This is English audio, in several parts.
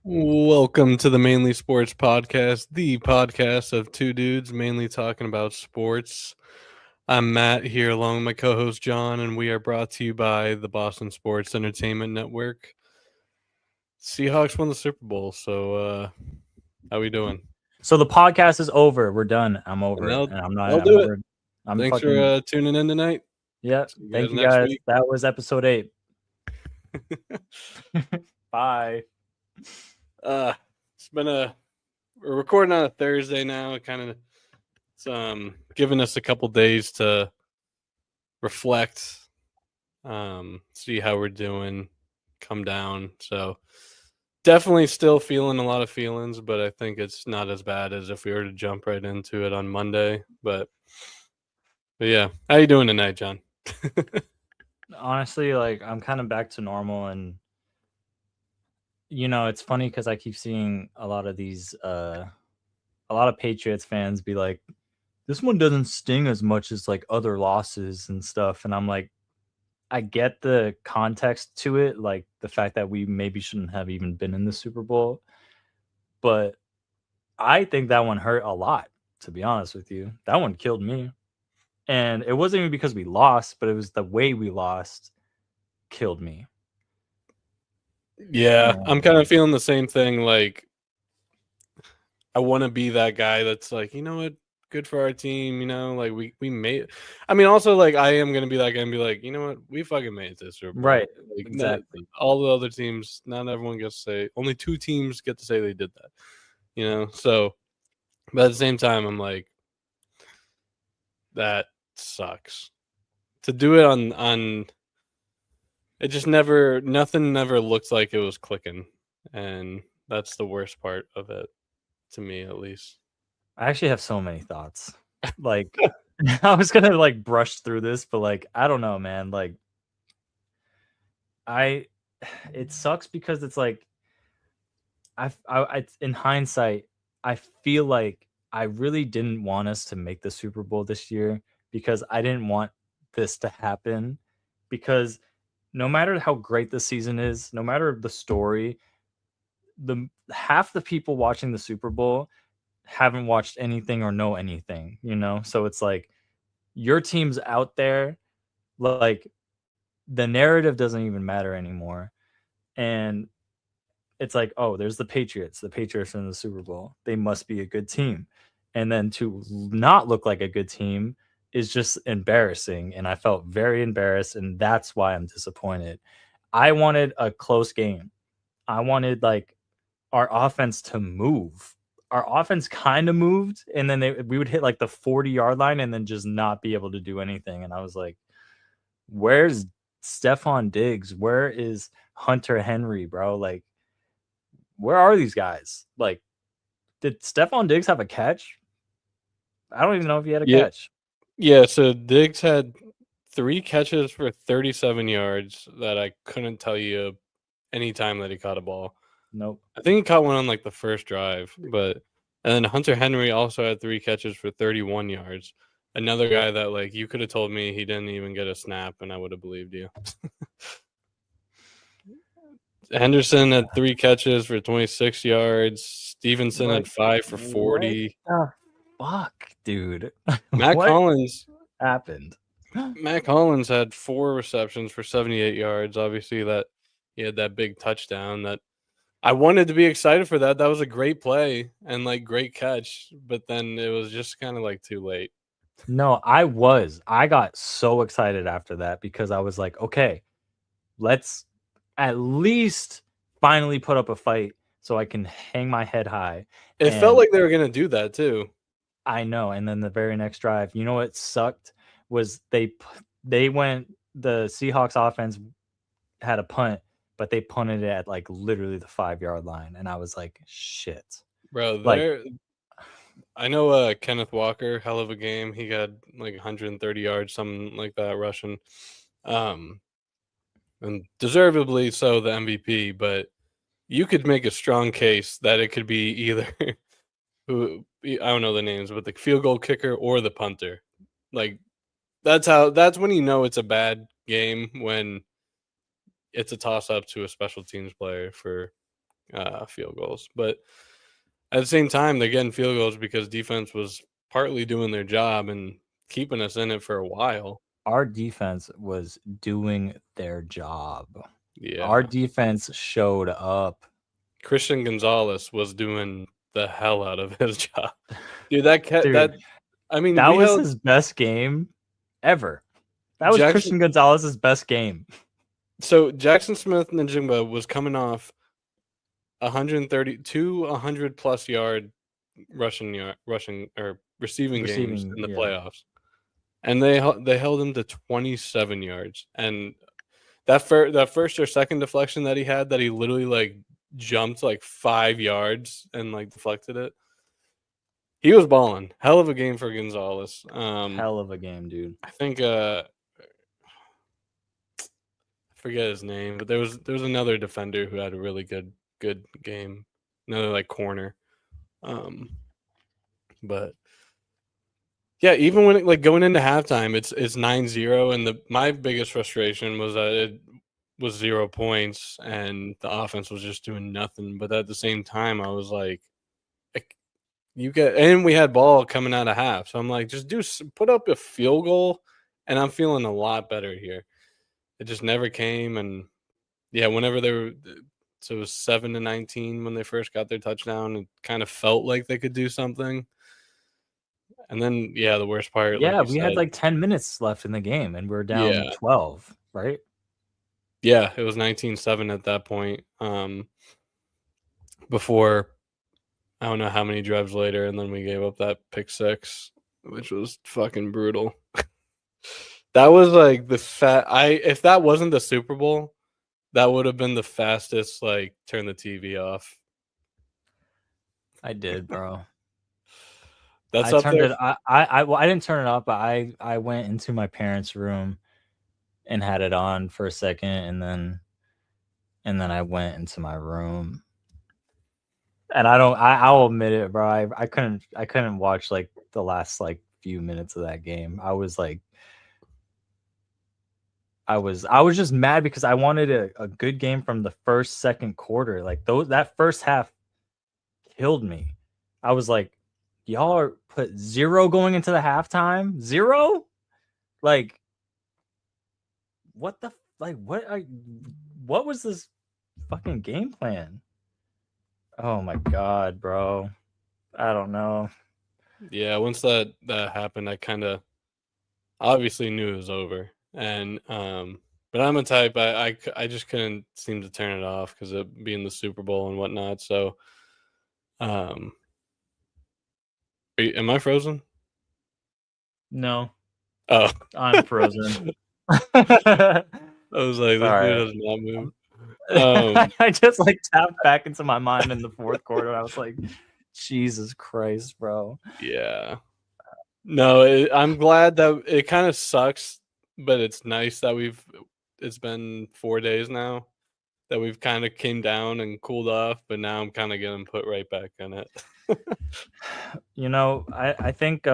Welcome to the Mainly Sports Podcast, the podcast of two dudes mainly talking about sports. I'm Matt here along with my co-host John, and we are brought to you by the Boston Sports Entertainment Network. Seahawks won the Super Bowl, so how we doing? So the podcast is over. We're done. I'm over And it. And I'm not. they'll I'm do over. I'm Thanks fucking. for tuning in tonight. Yeah. See Thank you next guys. week. That was episode 8. Bye. It's been we're recording on a Thursday now. It's giving us a couple days to reflect, see how we're doing, come down. So definitely still feeling a lot of feelings, but I think it's not as bad as if we were to jump right into it on Monday. But yeah, how you doing tonight, John? Honestly, like I'm kind of back to normal, and it's funny because I keep seeing a lot of Patriots fans be like, "This one doesn't sting as much as like other losses and stuff," and I'm like, I get the context to it, like the fact that we maybe shouldn't have even been in the Super Bowl, but I think that one hurt a lot, to be honest with you. That one killed me. And it wasn't even because we lost, but it was the way we lost killed me. Yeah, I'm kind of feeling the same thing. Like, I want to be that guy that's like, you know what, good for our team. Like we made. I mean, also like I am gonna be that guy and be like, you know what, we fucking made this Super Bowl. Right. Like, exactly. all the other teams, not everyone gets to say. Only 2 teams get to say they did that. So, but at the same time, I'm like, that sucks. To do it on. It just nothing never looked like it was clicking, and that's the worst part of it, to me at least. I actually have so many thoughts. Like, I was gonna like brush through this, but like, I don't know, man. Like, it sucks because it's like, in hindsight, I feel like I really didn't want us to make the Super Bowl this year because I didn't want this to happen. Because no matter how great the season is, no matter the story, the half the people watching the Super Bowl haven't watched anything or know anything, So it's like your team's out there, like the narrative doesn't even matter anymore. And it's like, oh, there's the Patriots. The Patriots are in the Super Bowl. They must be a good team. And then to not look like a good team is just embarrassing. And I felt very embarrassed. And that's why I'm disappointed. I wanted a close game. I wanted like our offense to move. Our offense kind of moved. And then we would hit like the 40-yard line and then just not be able to do anything. And I was like, where's Stephon Diggs? Where is Hunter Henry, bro? Like, where are these guys? Like, did Stephon Diggs have a catch? I don't even know if he had a catch. Yeah, so Diggs had 3 catches for 37 yards that I couldn't tell you any time that he caught a ball. Nope. I think he caught one on like the first drive, and then Hunter Henry also had 3 catches for 31 yards. Another guy that like you could have told me he didn't even get a snap and I would have believed you. Henderson had 3 catches for 26 yards. Stevenson had 5 for 40. What the fuck, dude? Matt Collins happened? Matt Collins had 4 receptions for 78 yards. Obviously, that he had that big touchdown that I wanted to be excited for that. That was a great play and like great catch, but then it was just kind of like too late. No, I got so excited after that because I was like, okay, let's at least finally put up a fight so I can hang my head high. It felt like they were going to do that too. I know. And then the very next drive, you know what sucked was the Seahawks offense had a punt, but they punted it at like literally the 5-yard line. And I was like, shit. Bro, I know Kenneth Walker, hell of a game. He got like 130 yards, something like that, rushing. And deservedly so the MVP, but you could make a strong case that it could be either who I don't know the names, but the field goal kicker or the punter. Like that's when you know it's a bad game, when it's a toss up to a special teams player for field goals. But at the same time, they're getting field goals because defense was partly doing their job and keeping us in it for a while. Our defense was doing their job. Our Yeah. defense showed up. Christian Gonzalez was doing the hell out of his job. Dude, that Dude, I mean, that we was held his best game ever. That was Jackson. Christian Gonzalez's best game. So Jackson Smith Njigba was coming off 130 to 100 plus yard rushing or receiving games in the Yeah. playoffs, and they held him to 27 yards. And that first or second deflection that he had, that he literally like jumped like 5 yards and like deflected it. He was balling. Hell of a game for Gonzalez. Hell of a game, dude. I think I forget his name, but there was another defender who had a really good game. Another like corner. But yeah, even when like going into halftime, it's 9-0, and my biggest frustration was that it was 0 points and the offense was just doing nothing. But at the same time, I was like and we had ball coming out of half, so I'm like, just put up a field goal, and I'm feeling a lot better here. It just never came, and yeah, whenever they were, so it was 7-19 when they first got their touchdown. It kind of felt like they could do something, and then yeah, the worst part, like Yeah, you we had said, like 10 minutes left in the game and we're down yeah, 12, right? yeah, it was 19-7 at that point. Before I don't know how many drives later, and then we gave up that pick six, which was fucking brutal. That was like if that wasn't the Super Bowl, that would have been the fastest like turn the TV off. I did, bro. That's I up turned there. it. I didn't turn it off, but I went into my parents' room and had it on for a second, and then I went into my room. And I'll admit it, bro. I couldn't watch like the last like few minutes of that game. I was just mad because I wanted a good game from the first, second quarter. Like that first half killed me. I was like, y'all are put 0 going into the halftime? 0? Like what the like what was this fucking game plan? Oh my god, bro. I don't know. Yeah, once that happened, I kind of obviously knew it was over, and but I'm a type I just couldn't seem to turn it off because of being the Super Bowl and whatnot. So, am I frozen? No, Oh, I'm frozen. I was like, this dude Sorry. does not move. I just like tapped back into my mind in the fourth quarter. I was like, Jesus Christ, bro. Yeah. No, I'm glad that it kind of sucks, but it's nice that it's been 4 days now that we've kind of came down and cooled off, but now I'm kind of getting put right back in it. You know, I think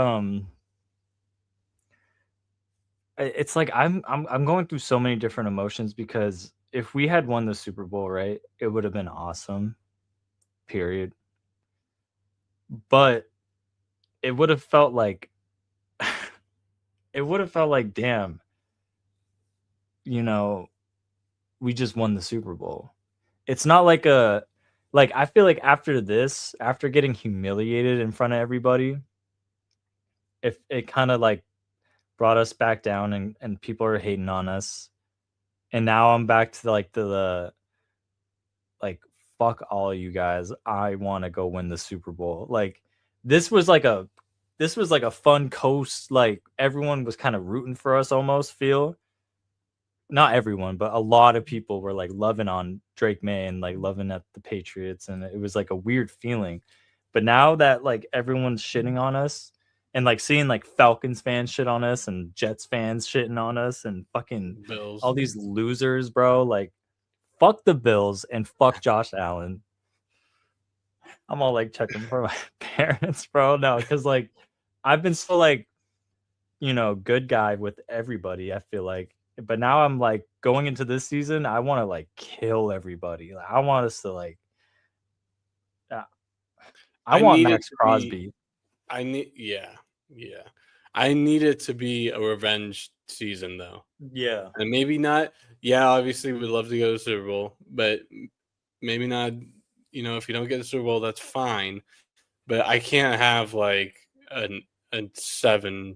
it's like I'm going through so many different emotions because if we had won the Super Bowl, right, it would have been awesome. Period. But it would have felt like damn, you know, we just won the Super Bowl. It's not like I feel like after this, after getting humiliated in front of everybody, if it kind of like brought us back down and people are hating on us. And now I'm back to the like fuck all you guys. I want to go win the Super Bowl. Like this was like a fun coast, like everyone was kind of rooting for us almost feel. Not everyone, but a lot of people were like loving on Drake May and like loving at the Patriots, and it was like a weird feeling. But now that like everyone's shitting on us, and like seeing like Falcons fans shit on us and Jets fans shitting on us and fucking Bills. all these losers, bro. Like, fuck the Bills and fuck Josh Allen. I'm all like checking for my parents, bro. No, because like I've been so like, good guy with everybody, I feel like. But now I'm like going into this season, I want to like kill everybody. Like, I want us to like, uh, I want need it Max to be. Crosby. Yeah. I need it to be a revenge season though, Yeah. and maybe not. Yeah, obviously we'd love to go to the Super Bowl, but maybe not. If you don't get the Super Bowl, that's fine. But I can't have like a 7-8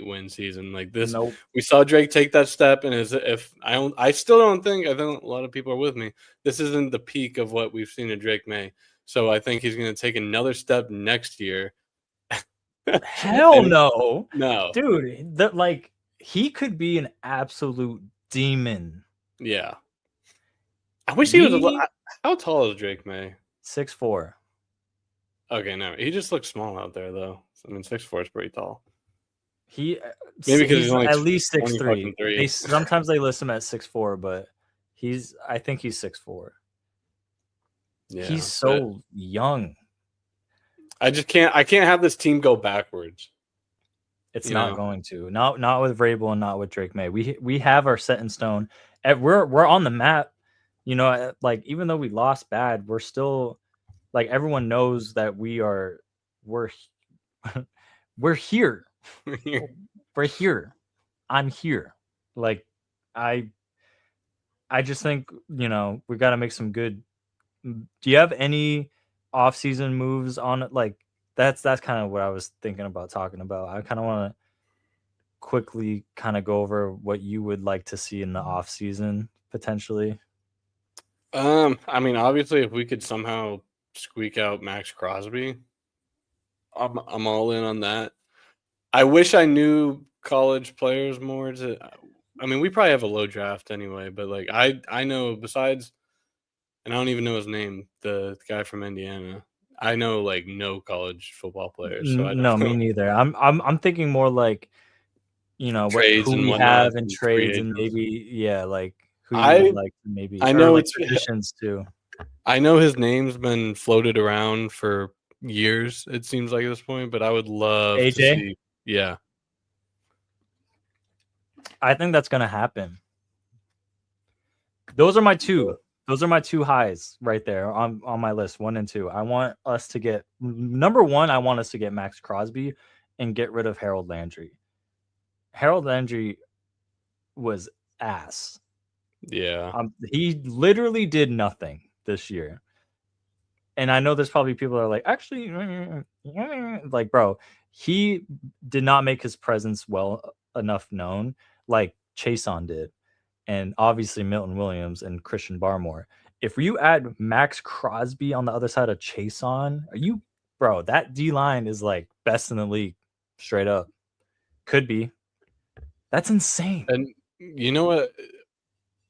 win season like this. Nope. We saw Drake take that step, and I still don't think. I think a lot of people are with me. This isn't the peak of what we've seen in Drake May. So I think he's going to take another step next year. Hell no. No. Dude, he could be an absolute demon. Yeah. I wish he was a little. How tall is Drake May? 6'4". Okay, no. He just looks small out there, though. I mean, 6'4" is pretty tall. Maybe because he's only at least 6'3". Sometimes they list him at 6'4", but I think he's 6'4". Yeah, he's so young. I can't have this team go backwards. It's not going to. Not with Vrabel and not with Drake May. We have our set in stone. We're on the map. Like even though we lost bad, we're still like everyone knows that we're we're here. We're here. I'm here. Like I just think, we got to make some good. Do you have any off-season moves on it? Like that's kind of what I was thinking about talking about. I kind of want to quickly kind of go over what you would like to see in the off-season potentially. I mean, obviously, if we could somehow squeak out Max Crosby, I'm all in on that. I wish I knew college players more. I mean, we probably have a low draft anyway, but like I know besides, and I don't even know his name, the guy from Indiana. I know like no college football players. So I don't No, know. me neither. I'm thinking more like, Trades who and we whatnot, have in and free trades and agents. maybe like who you I would like to maybe I or know like it's positions too. I know his name's been floated around for years, it seems like at this point, but I would love to AJ? see. Yeah. I think that's gonna happen. Those are my two. Those are my two highs right there on my list, 1 and 2. I want us to get number one. I want us to get Max Crosby and get rid of Harold Landry. Harold Landry was ass. Yeah. He literally did nothing this year. And I know there's probably people that are like, actually, like, bro, he did not make his presence well enough known like Chason did. And obviously Milton Williams and Christian Barmore. If you add Max Crosby on the other side of Chason, bro, that D line is like best in the league, straight up. Could be. That's insane. And you know what?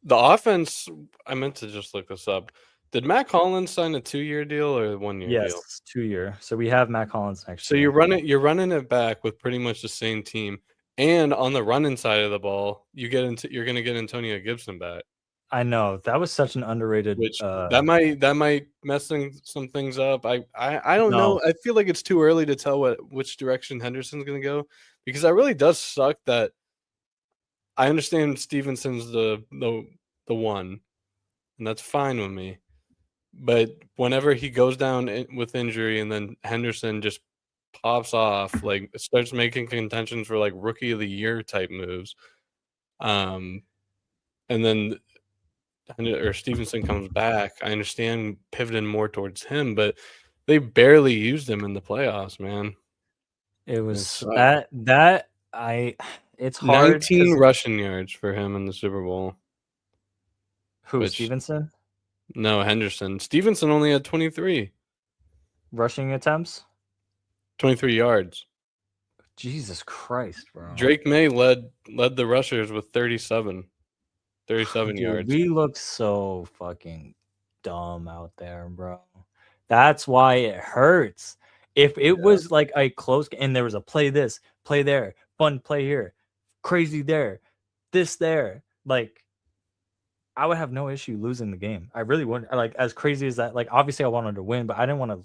The offense, I meant to just look this up. Did Matt Collins sign a 2-year deal or a 1-year deal? Yes, 2-year. So we have Matt Collins next So year. you're running it back with pretty much the same team. And on the running side of the ball, you're going to get Antonio Gibson back. I know that was such an underrated. Which that might mess some things up. I don't No. know. I feel like it's too early to tell which direction Henderson's going to go, because that really does suck. That I understand Stevenson's the one, and that's fine with me. But whenever he goes down with injury and then Henderson just pops off, like starts making contentions for like rookie of the year type moves, and then or Stevenson comes back, I understand pivoting more towards him, but they barely used him in the playoffs, man. It was it's hard. 19 rushing yards for him in the Super Bowl. Who, Stevenson? No, Henderson. Stevenson only had 23 rushing attempts, 23 yards. Jesus Christ, bro. Drake May led the rushers with 37 Dude, yards. We look so fucking dumb out there, bro. That's why it hurts. If it Yeah. was like a close and there was a play this, play there, fun play here, crazy there, this there, like I would have no issue losing the game. I really wouldn't. Like as crazy as that, like obviously I wanted to win, but I didn't want to.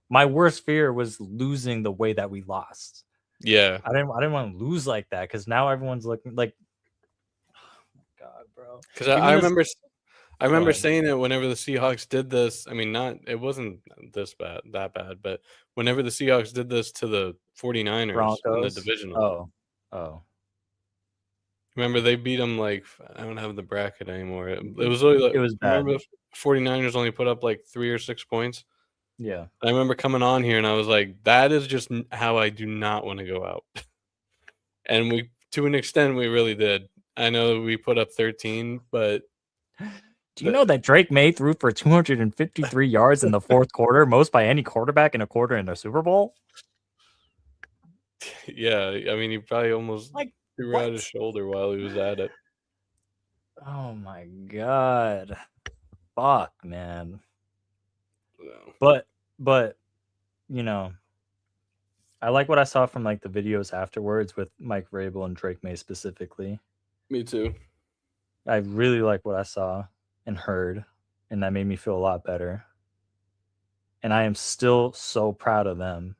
My worst fear was losing the way that we lost. Yeah. I didn't want to lose like that because now everyone's looking like, God, bro. Because Even this. I Go remember ahead. saying it whenever the Seahawks did this. I mean, it wasn't that bad, but whenever the Seahawks did this to the 49ers in the Broncos. divisional, Oh. remember they beat them like, I don't have the bracket anymore. It was only like, It was remember bad. the 49ers only put up like 3 or 6 points? Yeah. I remember coming on here and I was like, that is just how I do not want to go out. And we, to an extent, we really did. I know we put up 13, but Do you know that Drake May threw for 253 yards in the fourth quarter, most by any quarterback in a quarter in the Super Bowl? yeah, I mean, he probably almost Like threw out his what? shoulder while he was at it. Oh my god. Fuck, man. So, But you know, I like what I saw from like the videos afterwards with Mike Vrabel and Drake May specifically. me too. I really like what I saw and heard, and that made me feel a lot better. And I am still so proud of them.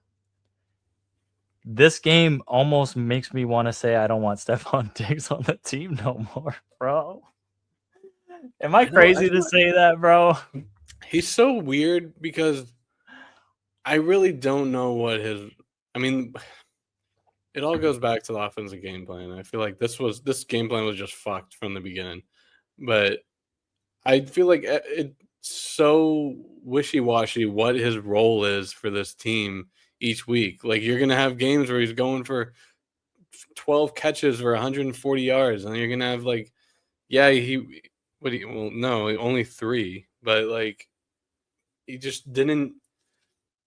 This game almost makes me want to say I don't want Stephon Diggs on the team no more, bro. Am I I know. crazy to say that, bro? He's so weird because I really don't know what his. I mean, it all goes back to the offensive game plan. I feel like this game plan was just fucked from the beginning. But I feel like it's so wishy washy what his role is for this team each week. Like you're gonna have games where he's going for 12 catches for 140 yards, and you're gonna have like, yeah, well, no, only 3, but like he just didn't.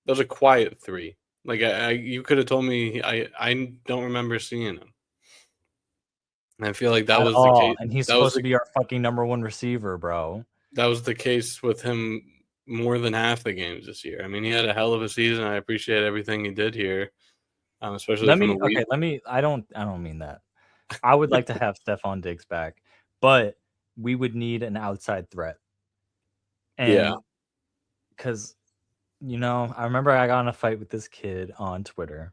That was a quiet 3. Like you could have told me I don't remember seeing him. And I feel like that At was the all. case. And he's That was supposed to the be our fucking number one receiver, bro. that was the case with him more than half the games this year. I mean, he had a hell of a season. I appreciate everything he did here, especially from a week. I don't mean that. I would like to have Stephon Diggs back, but we would need an outside threat. Yeah, And because I remember I got in a fight with this kid on Twitter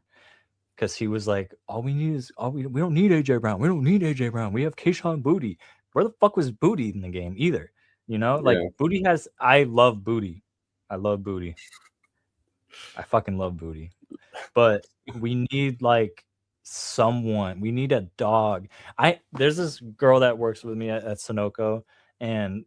because he was like, "All we need is we don't need AJ Brown. We don't need AJ Brown. We have Kayshawn Booty. Where the fuck was Booty in the game either? Like yeah. Booty has. I love Booty. I love Booty. I fucking love Booty. But we need like someone. We need a dog. There's this girl that works with me at Sunoco, and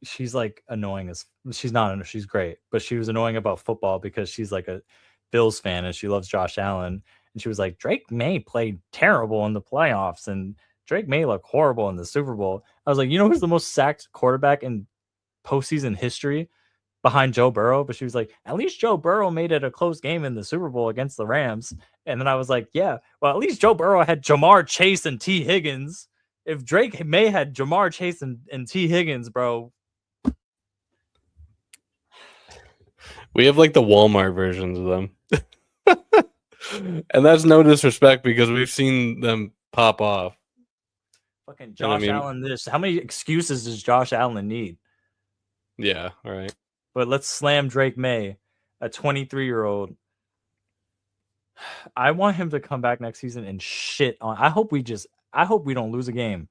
she's like annoying as she's not she's great, but she was annoying about football because she's like a Bills fan and she loves Josh Allen. And she was like, Drake May played terrible in the playoffs and Drake May looked horrible in the Super Bowl. I was like, you know who's the most sacked quarterback in postseason history behind Joe Burrow? But she was like, at least Joe Burrow made it a close game in the Super Bowl against the Rams. And then I was like, yeah, well, at least Joe Burrow had Jamar Chase and T. Higgins. If Drake May had Jamar Chase and T. Higgins, bro, We have like the Walmart versions of them, and that's no disrespect because we've seen them pop off. fucking And I Josh mean, Allen this. How many excuses does Josh Allen need? yeah, all right. But let's slam Drake May, a 23-year-old. I want him to come back next season and shit on. I hope we don't lose a game.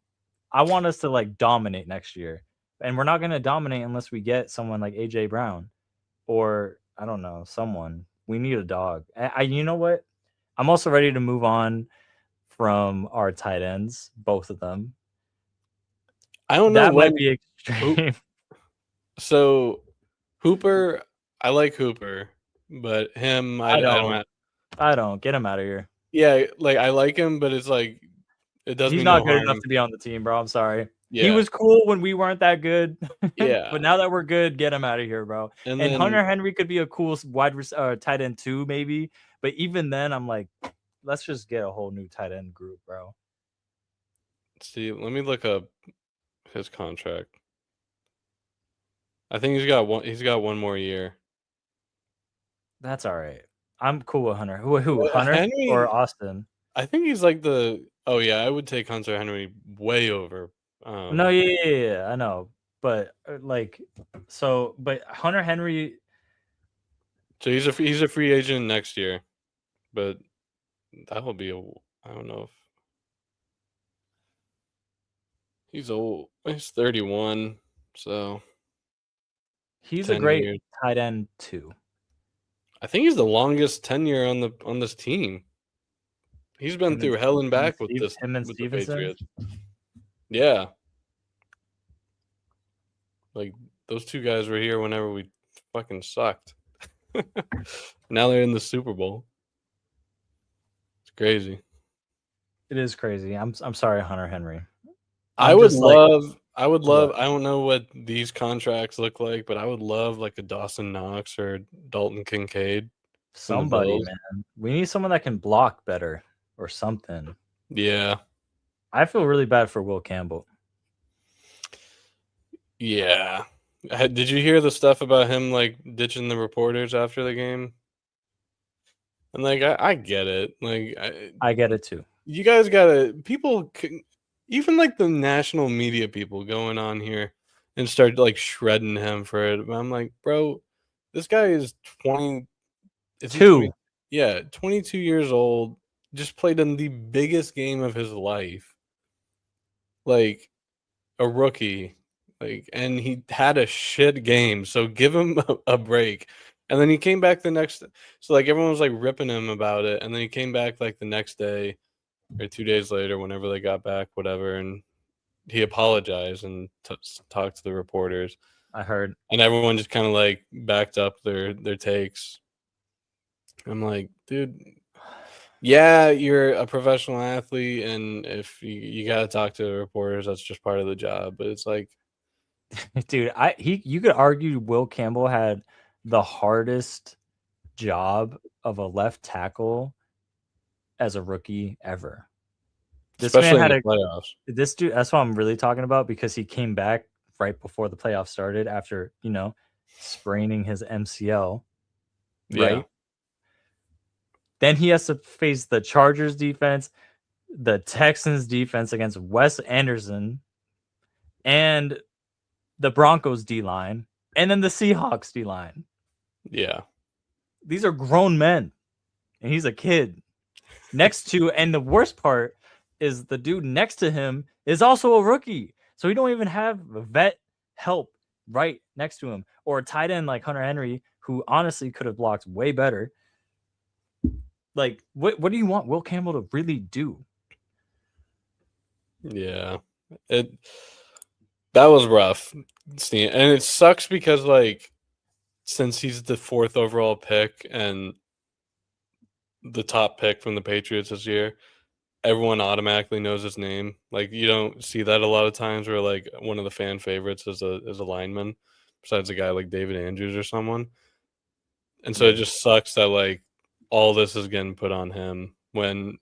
I want us to like dominate next year. And we're not going to dominate unless we get someone like AJ Brown or I don't know, someone. We need a dog. You know what? I'm also ready to move on from our tight ends, both of them. I don't know That might when. be Who, extreme. so Hooper, I like Hooper, but him, I I don't don't. have. I don't. Get him out of here. Yeah, like I like him, but it's like it does He's me no not good enough harm. to be on the team, bro. I'm sorry. He Yeah, was cool when we weren't that good, yeah, but now that we're good, get him out of here, bro. and And then Hunter Henry could be a cool tight end too, maybe. But even then, I'm like, let's just get a whole new tight end group, bro. see. Let me look up his contract. I think he's got one. He's got one more year. That's all right. I'm cool with Hunter. Who? Hunter Henry, or Austin? I think he's like the. Oh yeah, I would take Hunter Henry way over. No, yeah, I know, but like, but Hunter Henry, So he's a free agent next year, but that will be a. I don't know if he's old. He's 31, so he's a 10 great years. tight end too. I think he's the longest tenure on this team. He's been through hell and back with Him and the Stevenson. Patriots. Yeah, like those two guys were here whenever we fucking sucked. Now they're in the Super Bowl. It's crazy. It is crazy. I'm sorry, Hunter Henry. I I'm would just like, love. I would love. what? I don't know what these contracts look like, but I would love like a Dawson Knox or Dalton Kincaid from the Somebody, Bills. man. We need someone that can block better or something. Yeah, I feel really bad for Will Campbell. yeah. Did you hear the stuff about him like ditching the reporters after the game? And like, I get it. Like, I get it too. you guys gotta even like the national media people going on here and start like shredding him for it. I'm like, bro, this guy is 20. Is he 20? Yeah, 22 years old. Just played in the biggest game of his life, like a rookie. Like, and he had a shit game, so give him a break. And then he came back the next. So like everyone was like ripping him about it, and then he came back like the next day or 2 days later, whenever they got back, whatever, and he apologized and talked to the reporters. I heard, and everyone just kind of like backed up their takes. I'm like, dude, yeah, you're a professional athlete, and if you got to talk to the reporters, that's just part of the job. But it's like, dude, you could argue Will Campbell had the hardest job of a left tackle as a rookie ever. This man especially in had the playoffs. this dude. That's what I'm really talking about, because he came back right before the playoffs started after, spraining his MCL. Right. Yeah. Then he has to face the Chargers defense, the Texans defense against Wes Anderson, and the Broncos D line, and then the Seahawks D line. Yeah. These are grown men, and he's a kid. And the worst part is the dude next to him is also a rookie. So he don't even have vet help right next to him, or a tight end like Hunter Henry, who honestly could have blocked way better. Like, what do you want Will Campbell to really do? Yeah. That was rough. And it sucks because like since he's the 4th overall pick and the top pick from the Patriots this year, everyone automatically knows his name. Like you don't see that a lot of times where like one of the fan favorites is a lineman, besides a guy like David Andrews or someone. And so it just sucks that like all this is getting put on him when,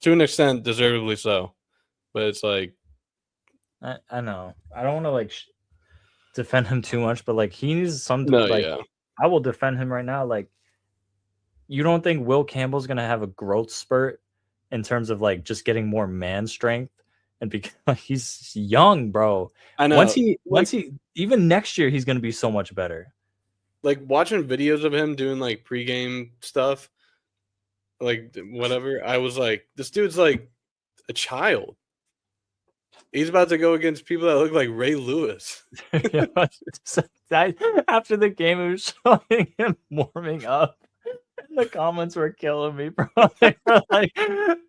to an extent, deservedly so. But it's like, I know. I don't want to like defend him too much, but like he needs some no, like yeah. I will defend him right now. Like, you don't think Will Campbell's gonna have a growth spurt in terms of like just getting more man strength? And because like, he's young, bro. I know. Once he even next year, he's gonna be so much better. Like watching videos of him doing like pregame stuff, like whatever, I was like, this dude's like a child. He's about to go against people that look like Ray Lewis. After the game, it was showing him warming up. And the comments were killing me, bro. They were like,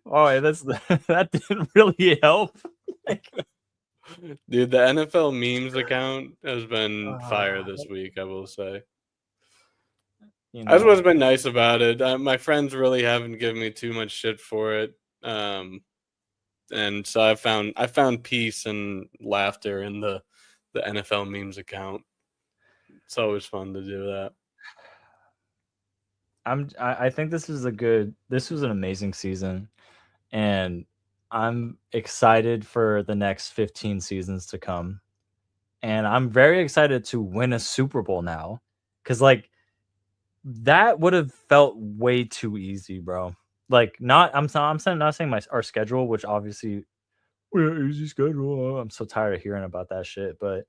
"Oh, that didn't really help." Dude, the NFL memes account has been fire this week, I will say. That's what's been nice about it. My friends really haven't given me too much shit for it. And so I found peace and laughter in the NFL memes account. It's always fun to do that. I think this was an amazing season, and I'm excited for the next 15 seasons to come. And I'm very excited to win a Super Bowl now, because like that would have felt way too easy, bro. Like, I'm not saying our schedule, which obviously easy schedule. I'm so tired of hearing about that shit, but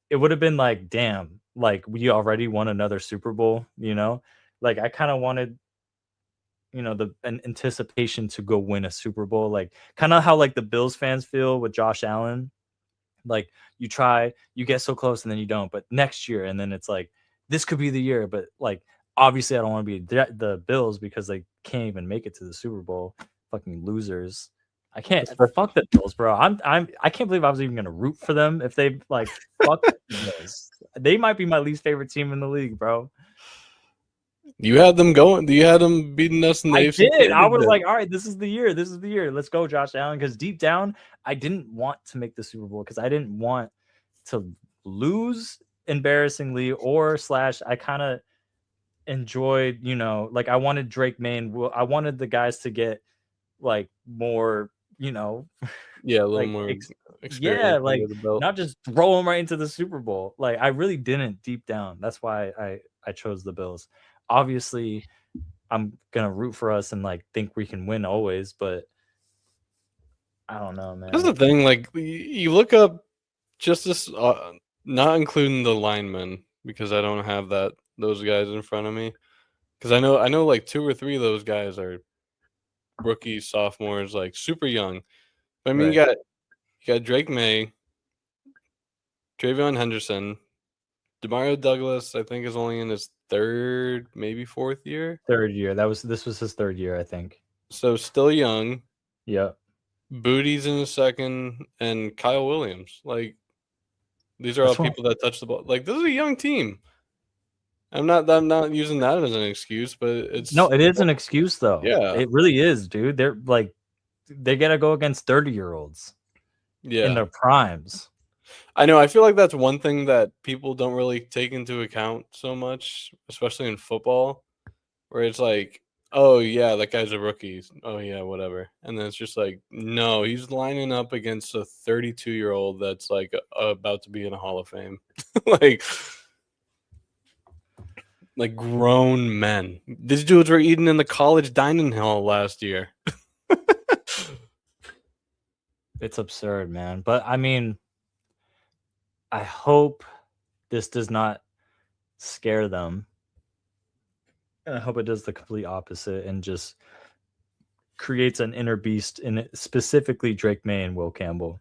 it would have been like, damn, like we already won another Super Bowl, you know? Like I kind of wanted, an anticipation to go win a Super Bowl, like kind of how like the Bills fans feel with Josh Allen. Like you get so close and then you don't, but next year, and then it's like this could be the year, but like obviously I don't want to be the Bills because they can't even make it to the Super Bowl. Fucking losers. I can't fuck the Bills, bro. I can't believe I was even gonna root for them if they like fuck the Bills. They might be my least favorite team in the league, bro. You had them going. You had them beating us in the I AFC did. I was Championship. like, all right, this is the year. This is the year. Let's go, Josh Allen. Because deep down, I didn't want to make the Super Bowl because I didn't want to lose embarrassingly or / I kind of enjoyed, like I wanted Drake May and I wanted the guys to get like more, Yeah, a little like more yeah, experience like under the belt. not just throw them right into the Super Bowl. Like I really didn't deep down. That's why I chose the Bills. Obviously, I'm gonna root for us and like think we can win always, but I don't know, That's the man. thing. Like you look up just this, not including the linemen because I don't have those guys in front of me. Because I know like 2 or 3 of those guys are rookies, sophomores, like super young. But I mean, Right. you got Drake May, Travion Henderson, Demario Douglas. I think is only in his 3rd, maybe 4th year, Third year. This was his third year, I think. so still young. Yep. Booty's in his 2nd, and Kyle Williams. Like these are all That's what people that touch the ball. Like this is a young team. I'm not using that as an excuse, but No, it's it is an excuse though. yeah, It really is, dude. They're like they gotta go against 30-year-olds in yeah. their primes. I know. I feel like that's one thing that people don't really take into account so much, especially in football, where it's like, oh yeah, that guy's a rookie. Oh yeah, whatever. And then it's just like, no, he's lining up against a 32-year-old that's like about to be in a Hall of Fame, like like grown men. These dudes were eating in the college dining hall last year. It's absurd, man. But I mean, I hope this does not scare them. And I hope it does the complete opposite and just creates an inner beast in it, specifically Drake May and Will Campbell.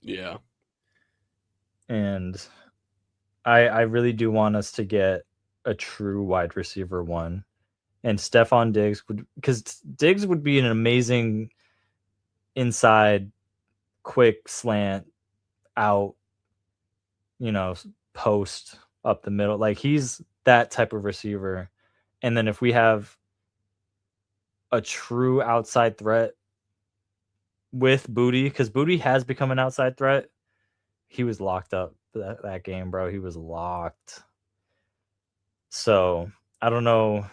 Yeah. And I really do want us to get a true wide receiver one. And Stephon Diggs because Diggs would be an amazing inside quick slant out, post up the middle. Like he's that type of receiver. And then if we have a true outside threat with Booty, because Booty has become an outside threat, he was locked up that game, bro. He was locked. So I don't know.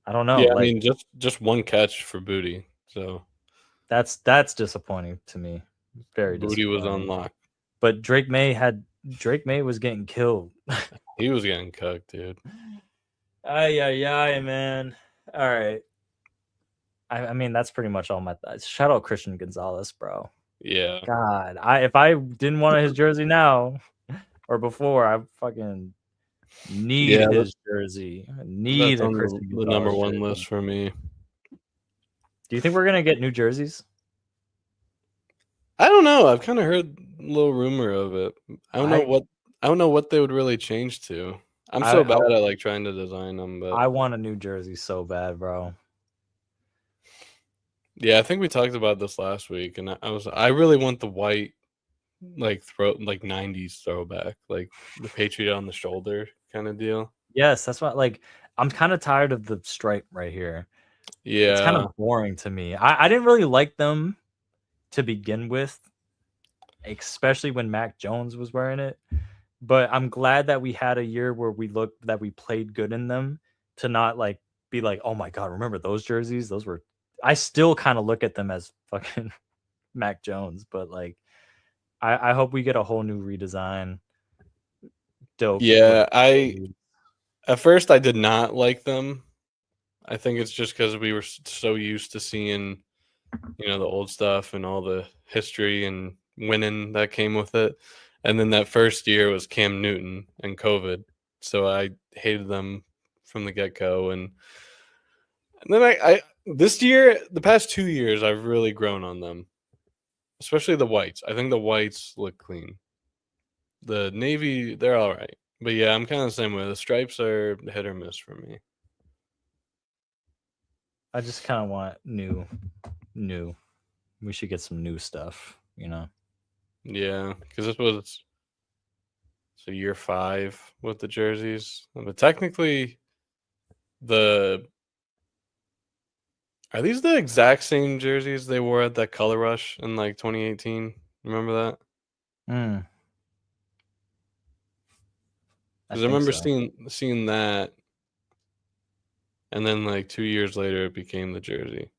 Yeah, I Like mean, just one catch for Booty, so that's disappointing to me. Very Booty was disappointing. unlocked. But Drake May was getting killed. He was getting cooked, dude. Ay, man. All right. I mean, that's pretty much all my thoughts. Shout out Christian Gonzalez, bro. Yeah. God, if I didn't want his jersey now or before, I fucking need Yeah, his jersey. I need that's a on Christian the number Gonzalez 1 jersey. list for me. Do you think we're gonna get new jerseys? I don't know. I've kind of heard a little rumor of it. I don't know what they would really change to. I'm so bad at like trying to design them, but I want a new jersey so bad, bro. yeah, I think we talked about this last week, and I really want the white like 90s throwback, like the Patriot on the shoulder kind of deal. Yes, that's what like I'm kind of tired of the stripe right here. It's kind Yeah. of boring to me. I didn't really like them to begin with, especially when Mac Jones was wearing it. But I'm glad that we had a year where we played good in them to not like be like, oh my God, remember those jerseys? Those were, I still kind of look at them as fucking Mac Jones, but like, I hope we get a whole new redesign. Dope. Yeah, At first, I did not like them. I think it's just because we were so used to seeing, the old stuff and all the history and winning that came with it. And then that first year was Cam Newton and COVID, so I hated them from the get go. And then I this year, the past 2 years, I've really grown on them, especially the whites. I think the whites look clean. The navy, they're all right, but yeah, I'm kind of the same way. The stripes are hit or miss for me. I just kind of want new. We should get some new stuff, Yeah, because this was so year 5 with the jerseys, but technically, the are these the exact same jerseys they wore at that Color Rush in like 2018? Remember that? Mm, I Because I think remember so. seeing that, and then like 2 years later, it became the jersey.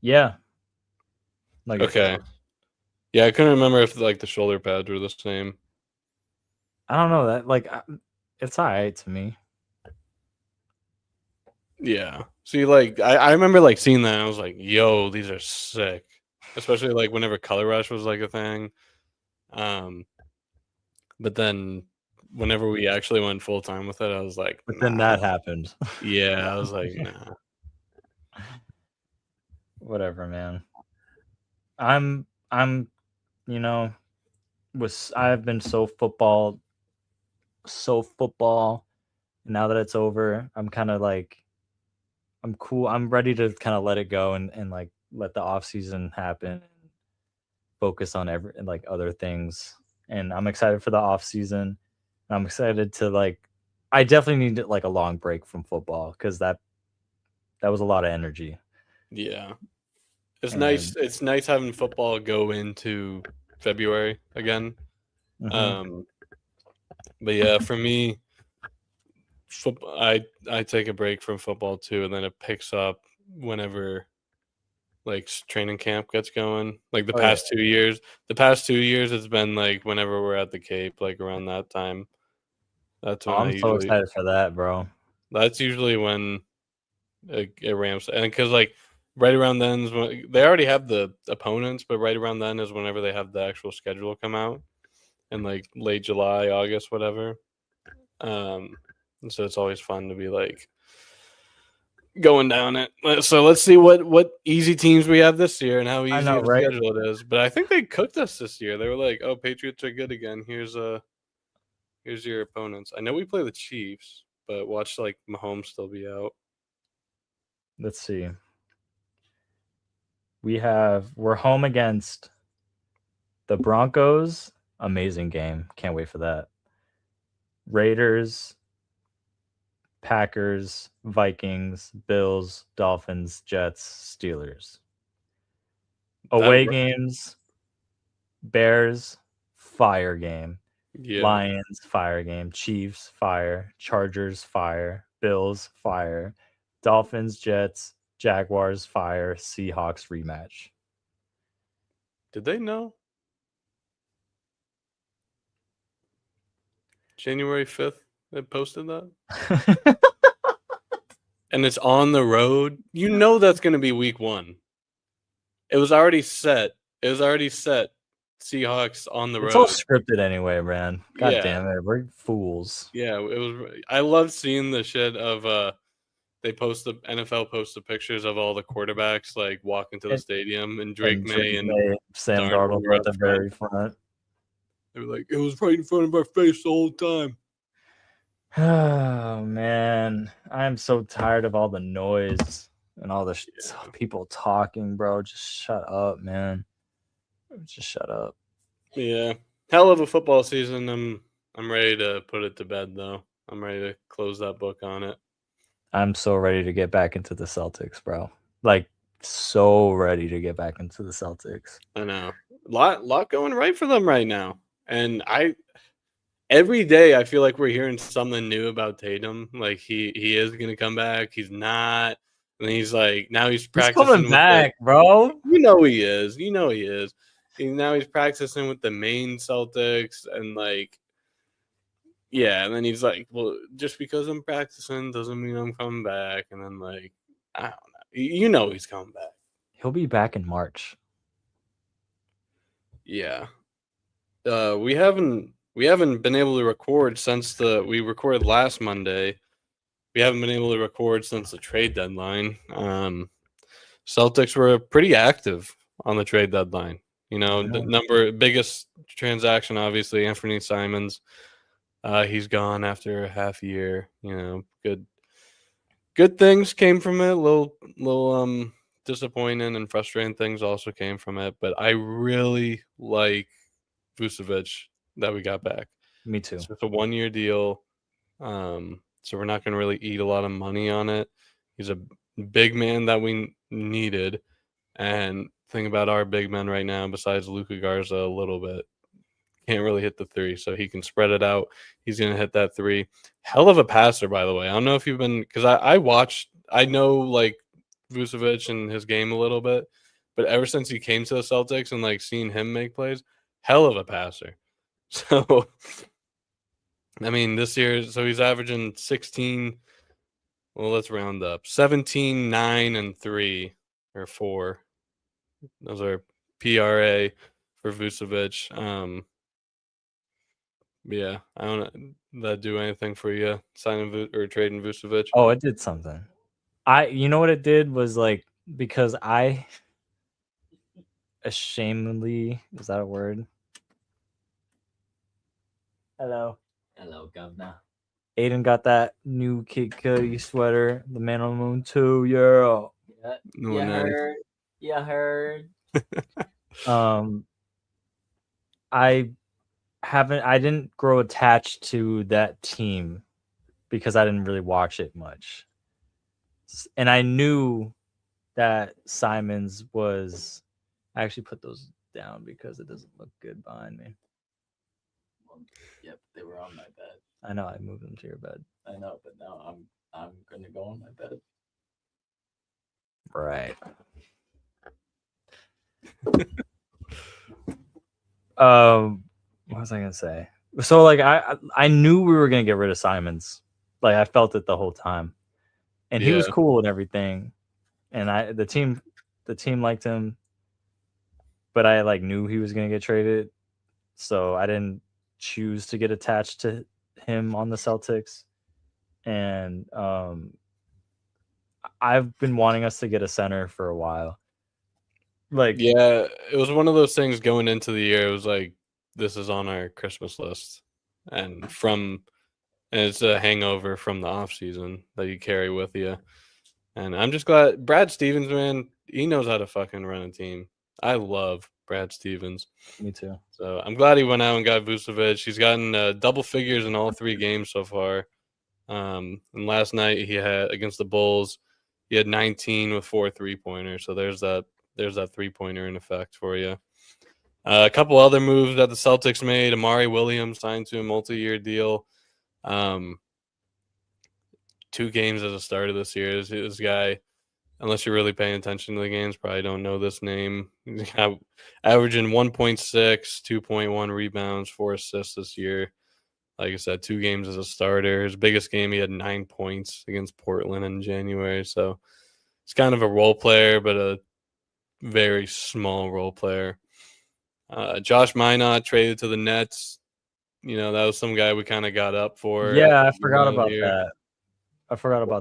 Yeah, like Okay, yeah, I couldn't remember if like the shoulder pads were the same. I don't know that it's all right to me. Yeah. See, like I remember like seeing that, and I was like, "Yo, these are sick." Especially like whenever Color Rush was like a thing. Um, but then whenever we actually went full time with it, I was like, But then "Nah." that happened. Yeah, I was like, "Nah." Whatever, man. I'm you know I've been so football. Now that it's over, I'm kind of like I'm cool. I'm ready to kind of let it go and like let the off season happen and focus on like other things. And I'm excited for the off season. I'm excited to I definitely need like a long break from football because that was a lot of energy. Yeah. It's nice. And It's nice having football go into February again. mhm. Um, but yeah, for me, football. I take a break from football too, and then it picks up whenever like training camp gets going. Like the Oh yeah. past 2 years, it's been like whenever we're at the Cape, like around that time. That's Oh, when I I'm so usually. excited for that, bro. That's usually when it ramps, and because like right around then is when they already have the opponents, but right around then is whenever they have the actual schedule come out in like late July, August, whatever. And so it's always fun to be like going down it. So let's see what easy teams we have this year and how I easy know, of a right? schedule it is. But I think they cooked us this year. They were like, "Oh, Patriots are good again. Here's your opponents." I know we play the Chiefs, but watch like Mahomes still be out. Let's see. We're home against the Broncos. Amazing game. Can't wait for that. Raiders, Packers, Vikings, Bills, Dolphins, Jets, Steelers. That Away games, Bears, fire game. yeah. Lions, fire game. Chiefs, fire. Chargers, fire. Bills, fire. Dolphins, Jets, Jaguars, fire. Seahawks rematch. Did they know January 5th they posted that? And it's on the road. You know that's going to be week 1. It was already set. It was already set. Seahawks on the It's all road. scripted anyway, man. God Yeah. damn it. We're fools. Yeah, it was. I love seeing the shit of they post the NFL post the pictures of all the quarterbacks like walking to the And, stadium, and Drake and May Drake and May, Sam Darnold Darnold were were at at the the front. very front. They were like, "It was right in front of our face the whole time." Oh man, I'm so tired of all the noise and all the Yeah. people talking, bro. Just shut up, man. Just shut up. Yeah, hell of a football season. I'm ready to put it to bed though. I'm ready to close that book on it. I'm so ready to get back into the Celtics, bro. Like so ready to get back into the Celtics. I know, lot going right for them right now, and every day I feel like we're hearing something new about Tatum. Like he is gonna come back. He's not. And he's like now he's He's coming practicing with the. back, bro. You know he is. You know he is. now he's practicing with the main Celtics and like, yeah, and then he's like, well, just because I'm practicing doesn't mean I'm coming back. And then like, I don't know, you know he's coming back. He'll be back in March. Yeah, we haven't been able to record since we recorded last Monday. We haven't been able to record since the trade deadline. Celtics were pretty active on the trade deadline. You know, the biggest transaction, obviously, Anthony Simons. He's gone after a half year. You know, good things came from it. Little disappointing and frustrating things also came from it. But I really like Vucevic that we got back. Me too. It's just a 1-year deal. So we're not going to really eat a lot of money on it. He's a big man that we needed. And thing about our big men right now, besides Luka Garza a little bit, can't really hit the three. So he can spread it out. He's going to hit that three. Hell of a passer, by the way. I don't know if you've been, because I know like Vucevic and his game a little bit, but ever since he came to the Celtics and like seeing him make plays, hell of a passer. So I mean, this year, so he's averaging 16. Well, let's round up 17, 9, and 3 or 4. Those are PRA for Vucevic. Yeah, I don't that do anything for you signing or trading Vucevic. Oh, it did something. You know what it did was like because I ashamedly, is that a word? Hello, governor. Aiden got that new Kid Cudi sweater, the Man on the Moon 2. Yeah. You heard. I didn't grow attached to that team because I didn't really watch it much. And I knew that Simons was, I actually put those down because it doesn't look good behind me. Well, yep, they were on my bed. I know, I moved them to your bed. I know, but now I'm gonna go on my bed. Right. What was I gonna say? So like I knew we were gonna get rid of Simons. Like I felt it the whole time. And he was cool and everything. And the team liked him. But I like knew he was gonna get traded. So I didn't choose to get attached to him on the Celtics. And I've been wanting us to get a center for a while. Like, yeah, it was one of those things going into the year. It was like, this is on our Christmas list, and it's a hangover from the off season that you carry with you. And I'm just glad Brad Stevens, man, he knows how to fucking run a team. I love Brad Stevens. Me too. So I'm glad he went out and got Vucevic. He's gotten double figures in all 3 games so far. And last night he had against the Bulls, he had 19 with 4 3-pointers. So there's that 3-pointer in effect for you. A couple other moves that the Celtics made. Amari Williams signed to a multi-year deal. 2 games as a starter this year. This guy, unless you're really paying attention to the games, probably don't know this name. He's averaging 1.6, 2.1 rebounds, 4 assists this year. Like I said, 2 games as a starter. His biggest game, he had 9 points against Portland in January. So it's kind of a role player, but a very small role player. Josh Minot traded to the Nets. You know, that was some guy we kind of got up for. Yeah, I forgot about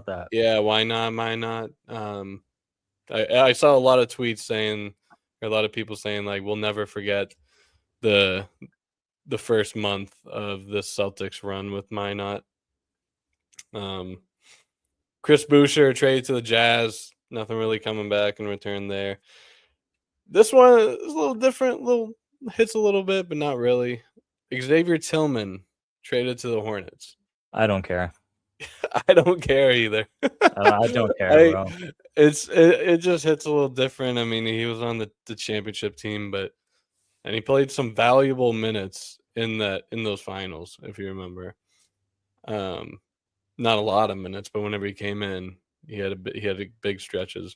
that. Yeah, why not? Minot. I saw a lot of tweets saying, or a lot of people saying, like, we'll never forget the first month of this Celtics run with Minot. Chris Boucher traded to the Jazz. Nothing really coming back in return there. This one is a little different. Hits a little bit, but not really. Xavier Tillman traded to the Hornets. I don't care. I don't care either. I don't care, bro. It just hits a little different. I mean, he was on the championship team, and he played some valuable minutes in those finals, if you remember. Not a lot of minutes, but whenever he came in, he had big stretches.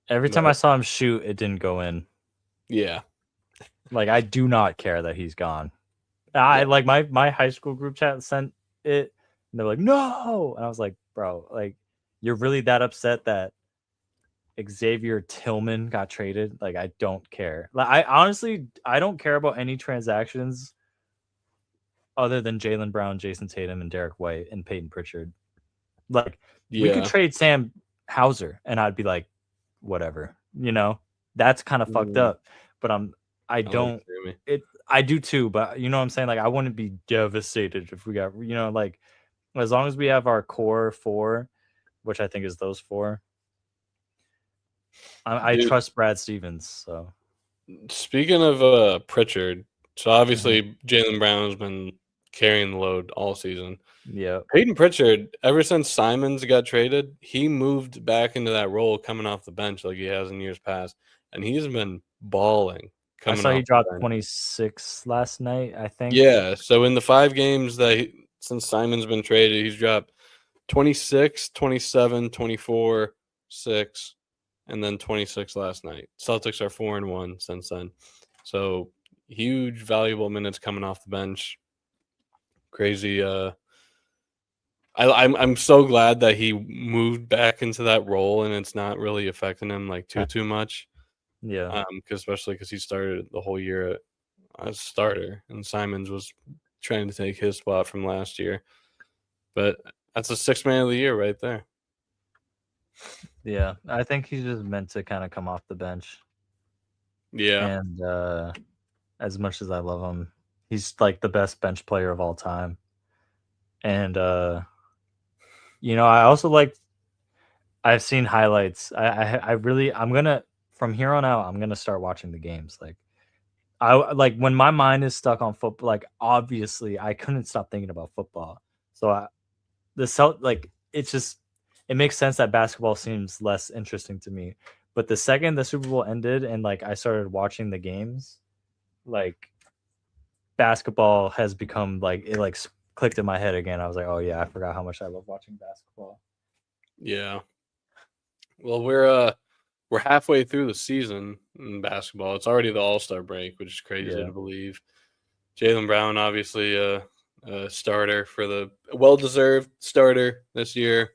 Every time I saw him shoot, it didn't go in. Yeah. Like, I do not care that he's gone. I like my high school group chat sent it, and they're like, no, and I was like, bro, like, you're really that upset that Xavier Tillman got traded? Like, I don't care. Like, I honestly, I don't care about any transactions other than Jaylen Brown, Jason Tatum, and Derek White and Peyton Pritchard. Like, we could trade Sam Hauser, and I'd be like, whatever, you know, that's kind of fucked up. But I don't. I do too, but you know what I'm saying? Like, I wouldn't be devastated if we got, you know, like, as long as we have our core four, which I think is those four. I trust Brad Stevens. So, speaking of Pritchard, so obviously Jaylen Brown has been carrying the load all season. Yeah, Peyton Pritchard, ever since Simons got traded, he moved back into that role coming off the bench like he has in years past, and he's been balling. I saw he dropped 26 last night, I think. Yeah, so in the 5 games since Simon's been traded, he's dropped 26, 27, 24, 6, and then 26 last night. Celtics are 4-1 since then. So huge, valuable minutes coming off the bench. Crazy. I'm so glad that he moved back into that role and it's not really affecting him like too much. Yeah. Especially because he started the whole year as a starter, and Simons was trying to take his spot from last year. But that's a 6th man of the year right there. Yeah, I think he's just meant to kind of come off the bench. Yeah. And as much as I love him, he's like the best bench player of all time. And you know, I also I've seen highlights. I'm gonna, from here on out, I'm gonna start watching the games. Like, I like when my mind is stuck on football. Like, obviously, I couldn't stop thinking about football. So it makes sense that basketball seems less interesting to me. But the second the Super Bowl ended and like I started watching the games, like, basketball has become like, it like clicked in my head again. I was like, oh yeah, I forgot how much I love watching basketball. Yeah. Well, we're halfway through the season in basketball. It's already the All-Star break, which is crazy to believe. Jaylen Brown, obviously a starter for the well-deserved starter this year.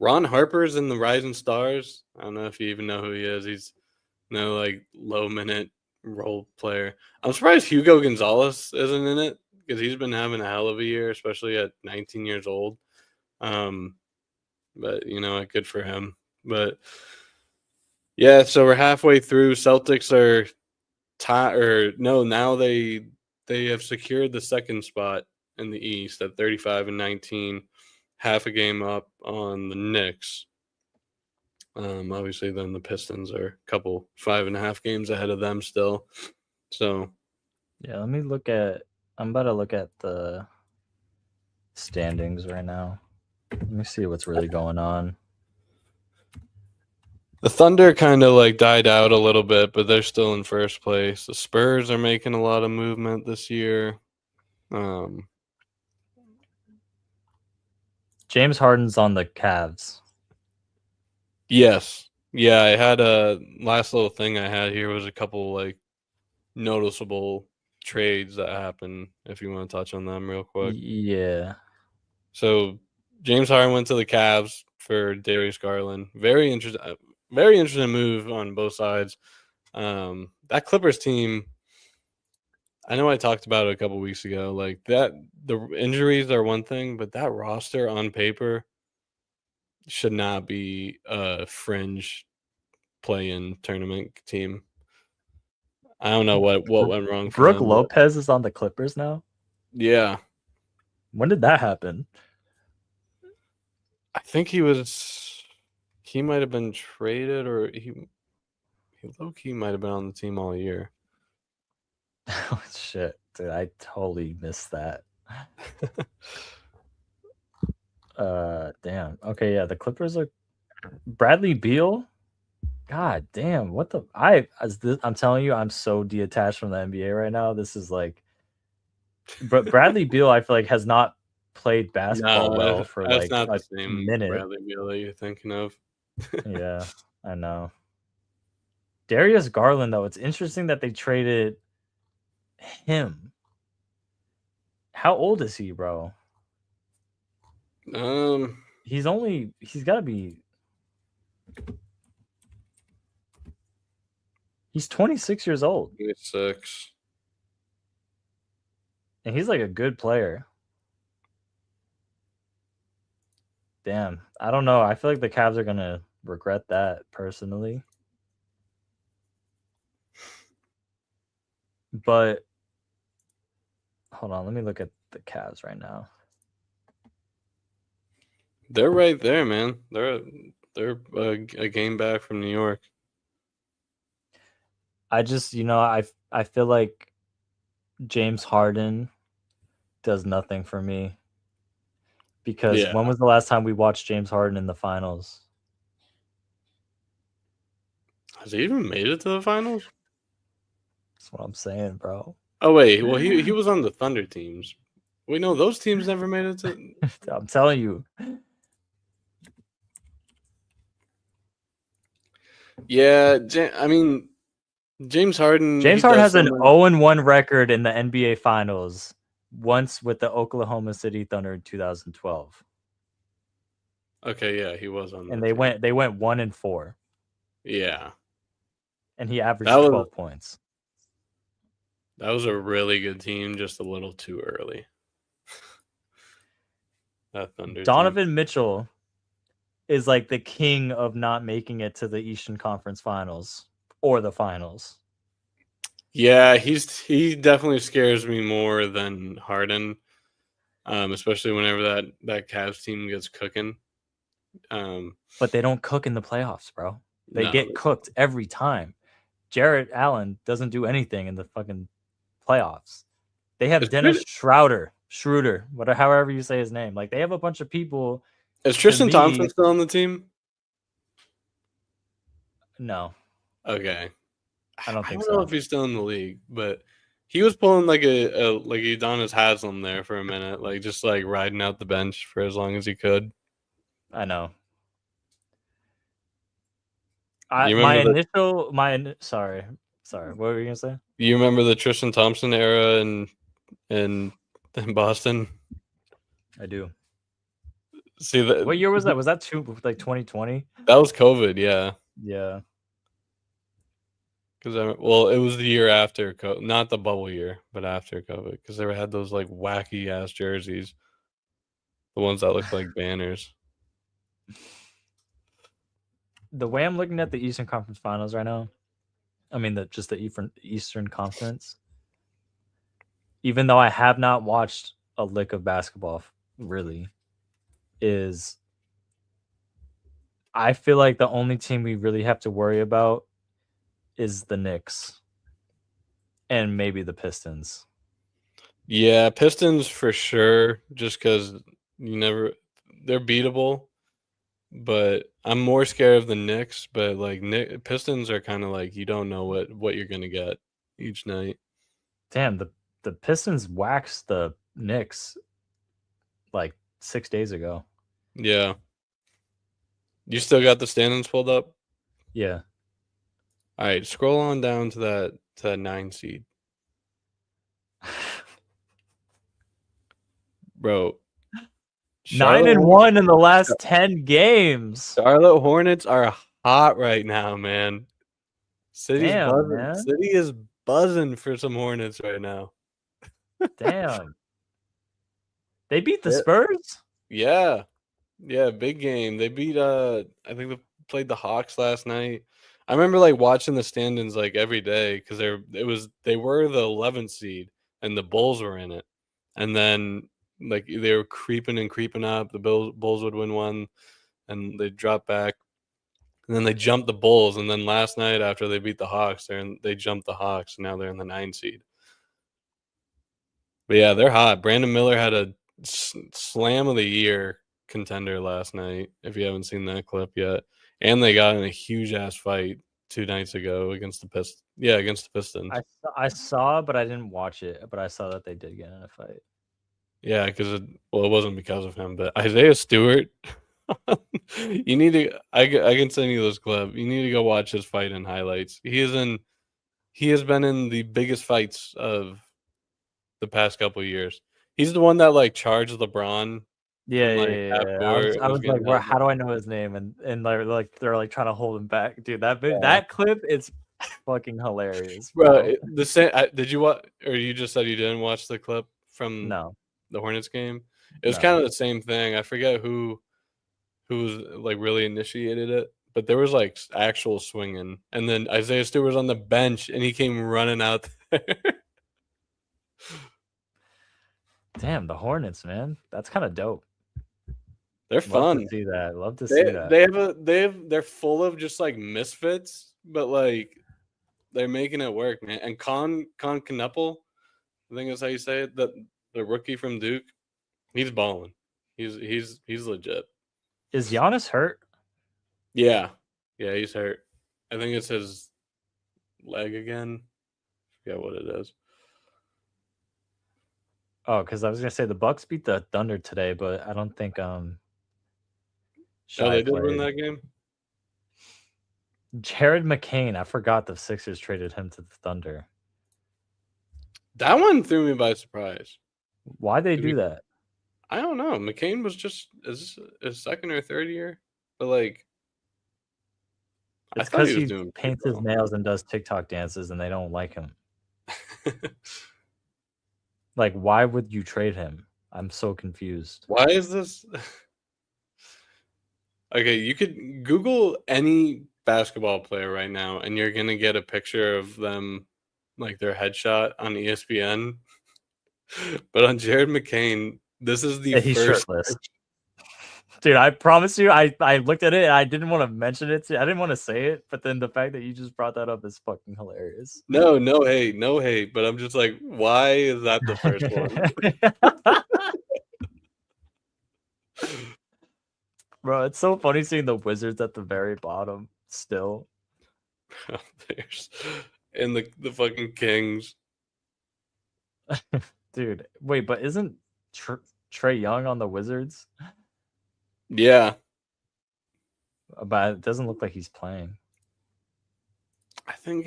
Ron Harper's in the Rising Stars. I don't know if you even know who he is. He's like low-minute role player. I'm surprised Hugo Gonzalez isn't in it because he's been having a hell of a year, especially at 19 years old. But you know, good for him. But yeah, so we're halfway through. Celtics are now they have secured the 2nd spot in the East at 35-19, half a game up on the Knicks. Obviously, then the Pistons are a couple 5.5 games ahead of them still. So yeah, I'm about to look at the standings right now. Let me see what's really going on. The Thunder kind of like died out a little bit, but they're still in first place. The Spurs are making a lot of movement this year. James Harden's on the Cavs. Yes. Yeah, I had a last little thing I had here was a couple like noticeable trades that happened, if you want to touch on them real quick. Yeah. So James Harden went to the Cavs for Darius Garland. Very interesting move on both sides. That Clippers team, I know I talked about it a couple weeks ago. Like that, the injuries are one thing, but that roster on paper should not be a fringe play-in tournament team. I don't know what went wrong for Brooke them. Lopez is on the Clippers now? Yeah. When did that happen? I think he might have been traded, or he low-key might have been on the team all year. Oh shit, dude, I totally missed that. Damn. Okay, yeah, the Clippers are Bradley Beal. God damn, what the I'm telling you, I'm so detached from the NBA right now. This is like, but Bradley Beal, I feel like, has not played basketball well for like not a the same minute. Bradley Beal that you're thinking of. Yeah, I know. Darius Garland, though, it's interesting that they traded him. How old is he, bro? He's got to be. He's 26 years old. 26. And he's like a good player. Damn. I don't know. I feel like the Cavs are going to regret that personally. But hold on. Let me look at the Cavs right now. They're right there, man. They're a game back from New York. I just, I feel like James Harden does nothing for me. Because when was the last time we watched James Harden in the finals? Has he even made it to the finals? That's what I'm saying, bro. Oh wait, well he was on the Thunder teams. We know those teams never made it to. I'm telling you. Yeah, I mean, James Harden. James Harden has an 0-1 record in the NBA Finals. Once with the Oklahoma City Thunder in 2012. Okay, yeah, he was on. And they went 1-4. Yeah. And he averaged 12 points. That was a really good team, just a little too early. That Thunder Donovan Mitchell is like the king of not making it to the Eastern Conference Finals or the finals. Yeah, he definitely scares me more than Harden, especially whenever that Cavs team gets cooking. But they don't cook in the playoffs, bro. They get cooked every time. Jarrett Allen doesn't do anything in the fucking playoffs. They have Dennis Schroeder, however you say his name. Like, they have a bunch of people. Is Tristan Thompson still on the team? No. Okay. I don't think so. I don't know if he's still in the league, but he was pulling like a Udonis Haslem there for a minute, like just like riding out the bench for as long as he could. I know. Sorry, what were you gonna say? You remember the Tristan Thompson era in Boston? I do. See that? What year was that? Was that 2020? That was COVID, yeah. Yeah. Because it was the year after COVID, not the bubble year, but after COVID, because they had those like wacky ass jerseys, the ones that look like banners. The way I'm looking at the Eastern Conference Finals right now, I mean just the Eastern Conference, even though I have not watched a lick of basketball, really, I feel like the only team we really have to worry about is the Knicks and maybe the Pistons. Yeah, Pistons for sure, just because they're beatable. But I'm more scared of the Knicks. But like Pistons are kind of like you don't know what you're gonna get each night. Damn, the Pistons waxed the Knicks like 6 days ago. Yeah. You still got the standings pulled up? Yeah. All right, scroll on down to that 9 seed. Bro. 9-1 in the last 10 games. Charlotte Hornets are hot right now, man. Damn, man. City is buzzing for some Hornets right now. Damn. They beat the Spurs? Yeah. Yeah, big game. They beat I think they played the Hawks last night. I remember like watching the standings like every day because they were the 11th seed and the Bulls were in it. And then like they were creeping up. The Bulls would win one and they'd drop back. And then they jumped the Bulls. And then last night after they beat the Hawks, they jumped the Hawks. And now they're in the 9 seed. But yeah, they're hot. Brandon Miller had a slam of the year contender last night, if you haven't seen that clip yet. And they got in a huge ass fight 2 nights ago against the Pistons. Yeah, against the Pistons. I saw, but I didn't watch it. But I saw that they did get in a fight. Yeah, because it wasn't because of him, but Isaiah Stewart. You need to. I can send you those clips. You need to go watch his fight in highlights. He has been in the biggest fights of the past couple of years. He's the one that like charged LeBron. Yeah, From, like, yeah. half I court, was, it I was was like, getting "Where? held How up. do I know his name?" And they're like trying to hold him back, dude. Yeah. That clip is fucking hilarious, Bro, bro. the same. Did you watch, or you just said you didn't watch the clip from No, the Hornets game? It was no. kind of the same thing. I forget who was like really initiated it, but there was like actual swinging, and then Isaiah Stewart was on the bench, and he came running out there. Damn, the Hornets, man. That's kind of dope. They're Love fun. to see that. Love to see that. They're full of just like misfits, but like they're making it work, man. And Con Knuppel, I think that's how you say it, the rookie from Duke, he's balling. He's legit. Is Giannis hurt? Yeah. Yeah, he's hurt. I think it's his leg again. Forget what it is. Oh, because I was gonna say the Bucks beat the Thunder today, but I don't think Oh, Shai they did win played. that game? Jared McCain. I forgot the Sixers traded him to the Thunder. That one threw me by surprise. Why'd they do that? I don't know. McCain was just is his second or third year, but like I It's thought because he was he doing pretty paints his well. nails and does TikTok dances, and they don't like him. Like, why would you trade him? I'm so confused. Why is this? Okay, you could Google any basketball player right now, and you're gonna get a picture of them, like their headshot on ESPN. But on Jared McCain, this is the And he's first. shirtless. Dude, I promise you, I looked at it and I didn't want to mention it. I didn't want to say it, but then the fact that you just brought that up is fucking hilarious. No, no hate. But I'm just like, why is that the first one? Bro, it's so funny seeing the Wizards at the very bottom still. There's and the fucking Kings. Dude, wait, but isn't Trey Young on the Wizards? Yeah, But it doesn't look like he's playing. I think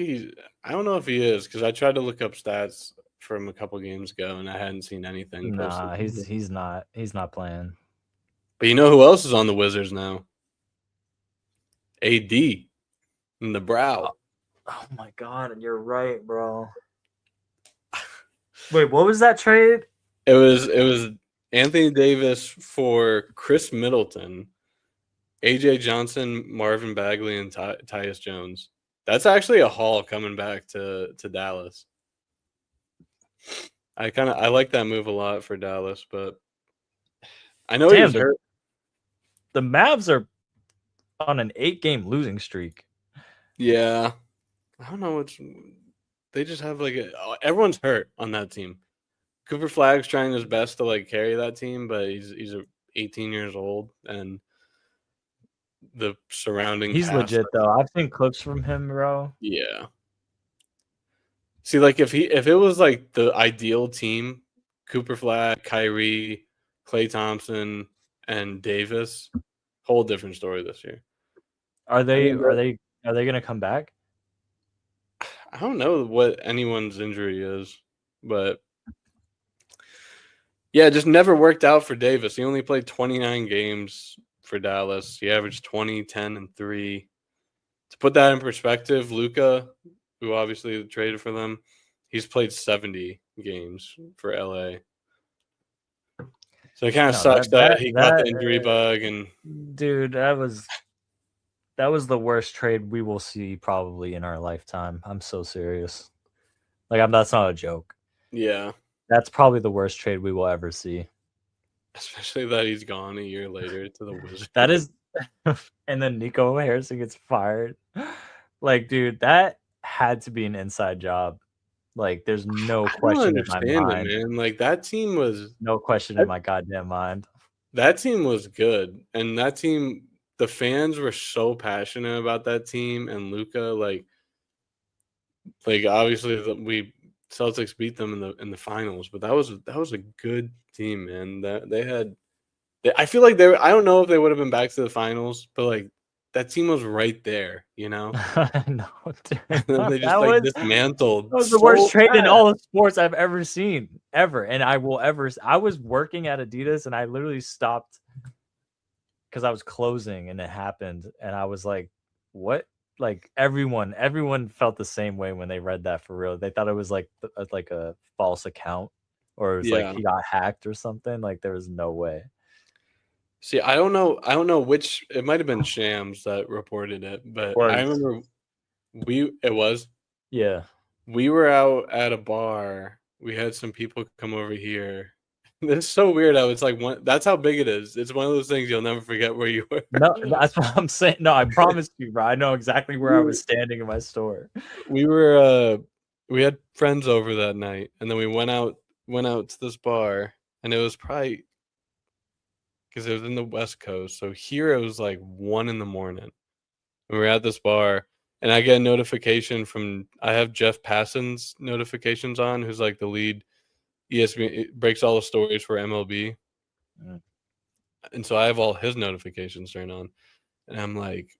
I don't know if he is because I tried to look up stats from a couple games ago and I hadn't seen anything. Nah, posted. he's not playing. But you know who else is on the Wizards now? AD in the brow. Oh my god, you're right, bro. Wait, what was that trade? It was Anthony Davis for Chris Middleton, AJ Johnson, Marvin Bagley, and Tyus Jones. That's actually a haul coming back to Dallas. I like that move a lot for Dallas, but I know he was hurt. The Mavs are on an 8-game losing streak. Yeah, I don't know what's. They just have like everyone's hurt on that team. Cooper Flagg's trying his best to like carry that team, but he's 18 years old and the surrounding. He's legit though. I've seen clips from him, bro. Yeah. See, like if it was like the ideal team, Cooper Flagg, Kyrie, Klay Thompson, and Davis, whole different story this year. Are they gonna come back? I don't know what anyone's injury is, but yeah, it just never worked out for Davis. He only played 29 games for Dallas. He averaged 20, 10, and 3. To put that in perspective, Luka, who obviously traded for them, he's played 70 games for LA. So it kind of sucks that he got the injury bug. And dude, that was the worst trade we will see probably in our lifetime. I'm so serious. Like that's not a joke. Yeah. That's probably the worst trade we will ever see. Especially that he's gone a year later to the Wizards. That is and then Nico Harrison gets fired. Like, dude, that had to be an inside job. Like, there's no question in my mind. Man. Like that team was no question in my goddamn mind. That team was good, and that team, the fans were so passionate about that team and Luka. Like obviously we Celtics beat them in the finals, but that was a good team, man. That they had. I feel like I don't know if they would have been back to the finals, but like that team was right there, you know. No, dude, And then they just that like was dismantled. the so worst trade in fast. all of sports I've ever seen, ever, and I will ever. I was working at Adidas, and I literally stopped because I was closing, and it happened, and I was like, "What?" Like everyone felt the same way when they read that for real. They thought it was like a false account, or it was like Yeah. he got hacked or something. Like there was no way. See, I don't know which. It might have been Shams that reported it, but I Was. remember it was. Yeah. We were out at a bar. We had some people come over here. It's so weird how it's like that's how big it is. It's one of those things you'll never forget where you were. No, that's what I'm saying. No, I promise you, bro. I know exactly where I was standing in my store. We were we had friends over that night, and then we went out to this bar, and it was probably because it was in the West Coast. So here it was like 1 in the morning. And we were at this bar, and I get a notification from I have Jeff Passan's notifications on, who's like the lead ESPN, it breaks all the stories for MLB. Mm. And so I have all his notifications turned on. And I'm like,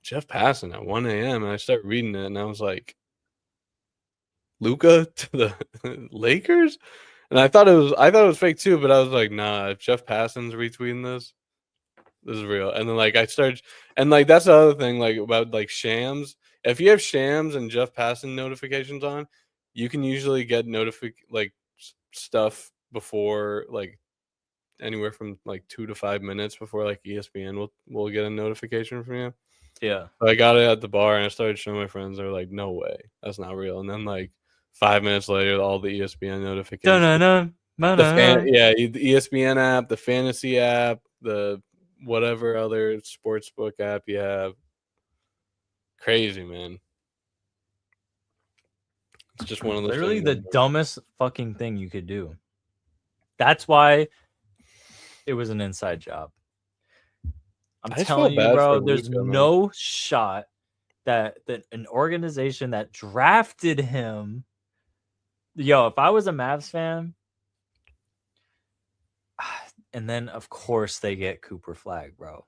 Jeff Passan at 1 a.m. And I start reading it, and I was like, Luka to the Lakers? And I thought it was fake too, but I was like, nah, if Jeff Passan's retweeting this is real. And then like I started, and like that's the other thing, like about like Shams. If you have Shams and Jeff Passan notifications on, you can usually get stuff before like anywhere from like 2 to 5 minutes before like ESPN will get a notification from you. Yeah. So I got it at the bar, and I started showing my friends. They were like, "No way, that's not real." And then like 5 minutes later, all the ESPN notifications. The ESPN app, the fantasy app, the whatever other sportsbook app you have. Crazy, man. It's just one of those Literally things. the dumbest fucking thing you could do. That's why it was an inside job. I'm I just telling feel you, bad bro, for there's Luka, man. no shot that an organization that drafted him. Yo, if I was a Mavs fan, and then of course they get Cooper Flag, bro.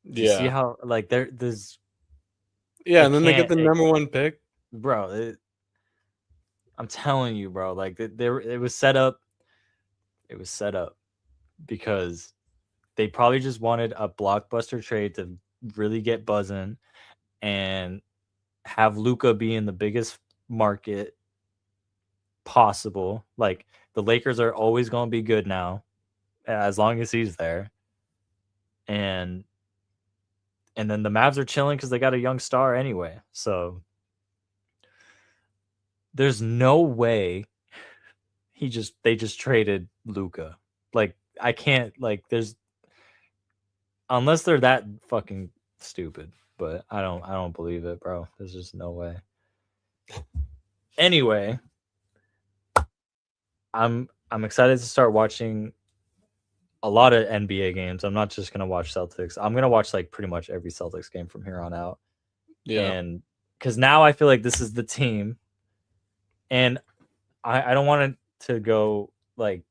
You see Yeah, how like there's yeah, it and then they get can't the number 1 pick. bro. I'm telling you, bro. Like it was set up. It was set up because they probably just wanted a blockbuster trade to really get buzzing and have Luka be in the biggest market possible. Like the Lakers are always going to be good now, as long as he's there, and then the Mavs are chilling because they got a young star anyway. So there's no way they just traded Luka. Like I can't like there's unless they're that fucking stupid, but I don't believe it, bro. There's just no way. Anyway, I'm excited to start watching a lot of NBA games. I'm not just gonna watch Celtics. I'm gonna watch like pretty much every Celtics game from here on out. Yeah, And because now I feel like this is the team, and I don't want it to go like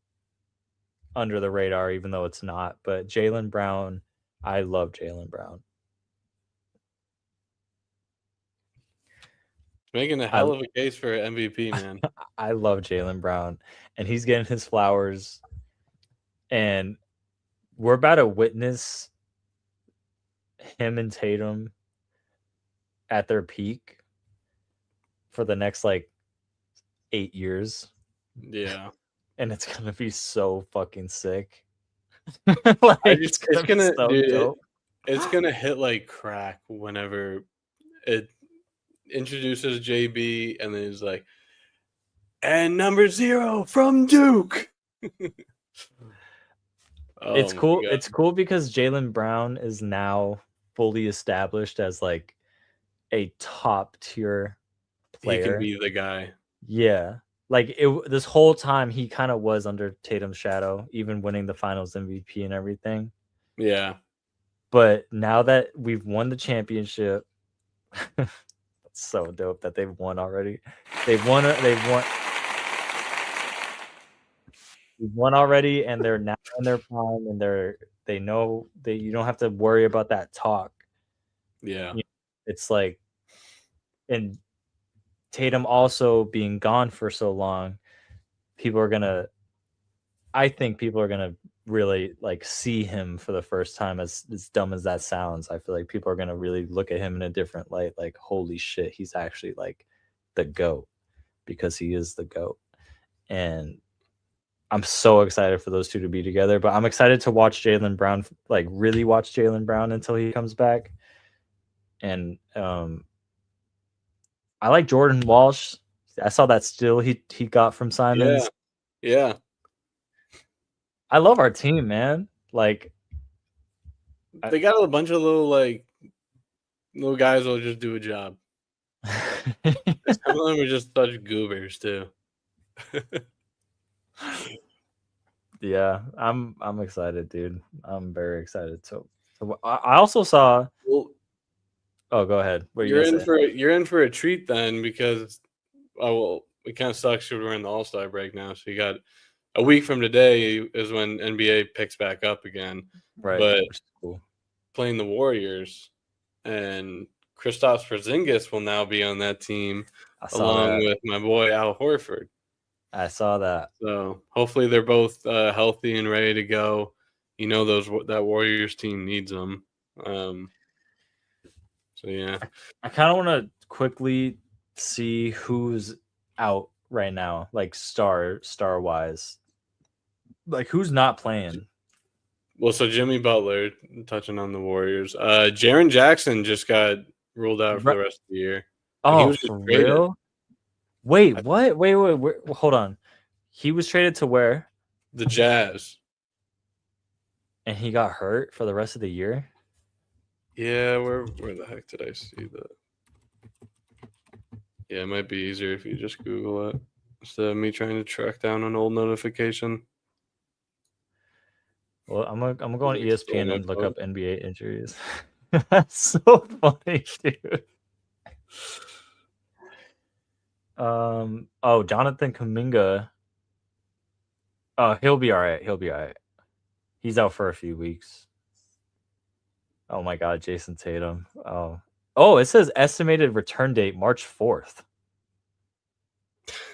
under the radar, even though it's not. But Jaylen Brown, I love Jaylen Brown. making a hell of a case for MVP, man. I love Jaylen Brown, and he's getting his flowers. And we're about to witness him and Tatum at their peak for the next like 8 years. Yeah, And it's gonna be so fucking sick. like, it's gonna be so dope. It's gonna hit like crack whenever it introduces JB, and then it's like, and number 0 from Duke. It's cool. It's cool because Jaylen Brown is now fully established as like a top tier player. He can be the guy. Yeah. Like this whole time he kind of was under Tatum's shadow, even winning the finals MVP and everything. Yeah. But now that we've won the championship, it's so dope that they've won already. They've won already, and they're now in their prime, and you don't have to worry about that talk. Yeah. It's like, and Tatum also being gone for so long, I think people are gonna really like see him for the first time. As dumb as that sounds, I feel like people are gonna really look at him in a different light. Like, holy shit, he's actually like the GOAT, because he is the GOAT. And I'm so excited for those two to be together. But I'm excited to watch Jaylen Brown, like really watch Jaylen Brown until he comes back. And I like Jordan Walsh. I saw that steal he got from Simons. Yeah. I love our team, man. Like, They got a bunch of little guys that'll just do a job. Some of them are just such goobers too. yeah, I'm excited, dude. I'm very excited. So I also saw. Well, Oh, go ahead. What are you you're gonna in say? you're in for a treat then, because it kind of sucks because we're in the All-Star break now. So you got a week from today is when NBA picks back up again. Right, But which is cool. playing the Warriors, and Kristaps Porzingis will now be on that team I saw along that. with my boy Al Horford. I saw that. So hopefully they're both healthy and ready to go. You know, that Warriors team needs them. So yeah, I kind of want to quickly see who's out right now, like star wise. Like, who's not playing? well, so Jimmy Butler, touching on the Warriors, Jaren Jackson just got ruled out for the rest of the year. And he Oh, was just for traded. real? Wait, what? Wait, hold on. He was traded to where? The Jazz. And he got hurt for the rest of the year? Yeah, where the heck did I see that? Yeah, it might be easier if you just Google it instead of me trying to track down an old notification. Well, I'm gonna go on Like, still ESPN my and look phone. up NBA injuries. That's so funny, dude. Oh, Jonathan Kuminga. Oh, he'll be all right. He'll be all right. He's out for a few weeks. Oh my God, Jason Tatum. Oh, it says estimated return date March 4th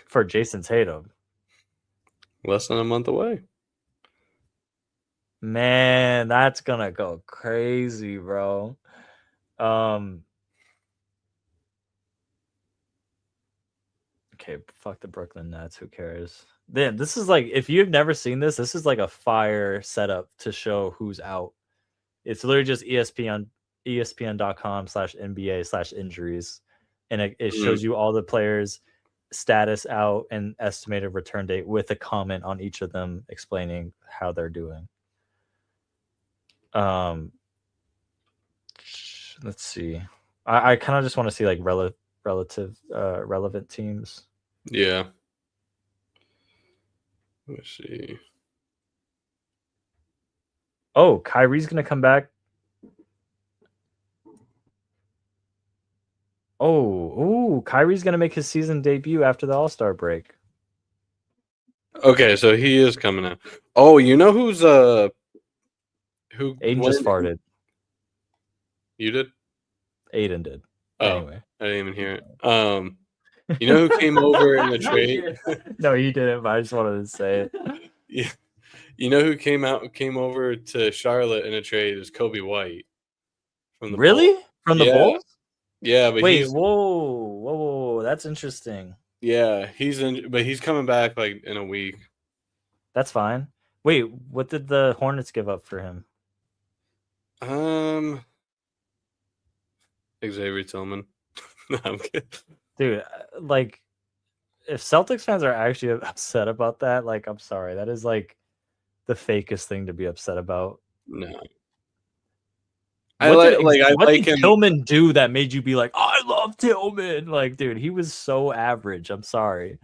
for Jason Tatum. Less than a month away. Man, that's gonna go crazy, bro. Okay, fuck the Brooklyn Nets. Who cares? Then this is like, if you've never seen this, this is like a fire setup to show who's out. It's literally just ESPN.com/NBA/injuries, and it shows you all the players' status out and estimated return date with a comment on each of them explaining how they're doing. Let's see. I kind of just want to see like relevant teams. Yeah. Let's see. Oh, Kyrie's gonna come back. Oh, Kyrie's gonna make his season debut after the All-Star break. Okay, so he is coming out. Oh, you know who's who? Aiden just farted. You did? Aiden did. Oh, anyway, I didn't even hear it. You know who came over in the trade? No, he didn't. But I just wanted to say it. Yeah. You know who came over to Charlotte in a trade is Kobe White from the Really? Bulls. From the Yeah. Bulls? Yeah, but Wait, whoa, that's interesting. Yeah, but he's coming back like in a week. That's fine. Wait, what did the Hornets give up for him? Xavier Tillman. No, I'm kidding. Dude, like, if Celtics fans are actually upset about that, like, I'm sorry. That is like the fakest thing to be upset about. No. What like did him. Tillman do that made you be like, I love Tillman? Like, dude, he was so average. I'm sorry.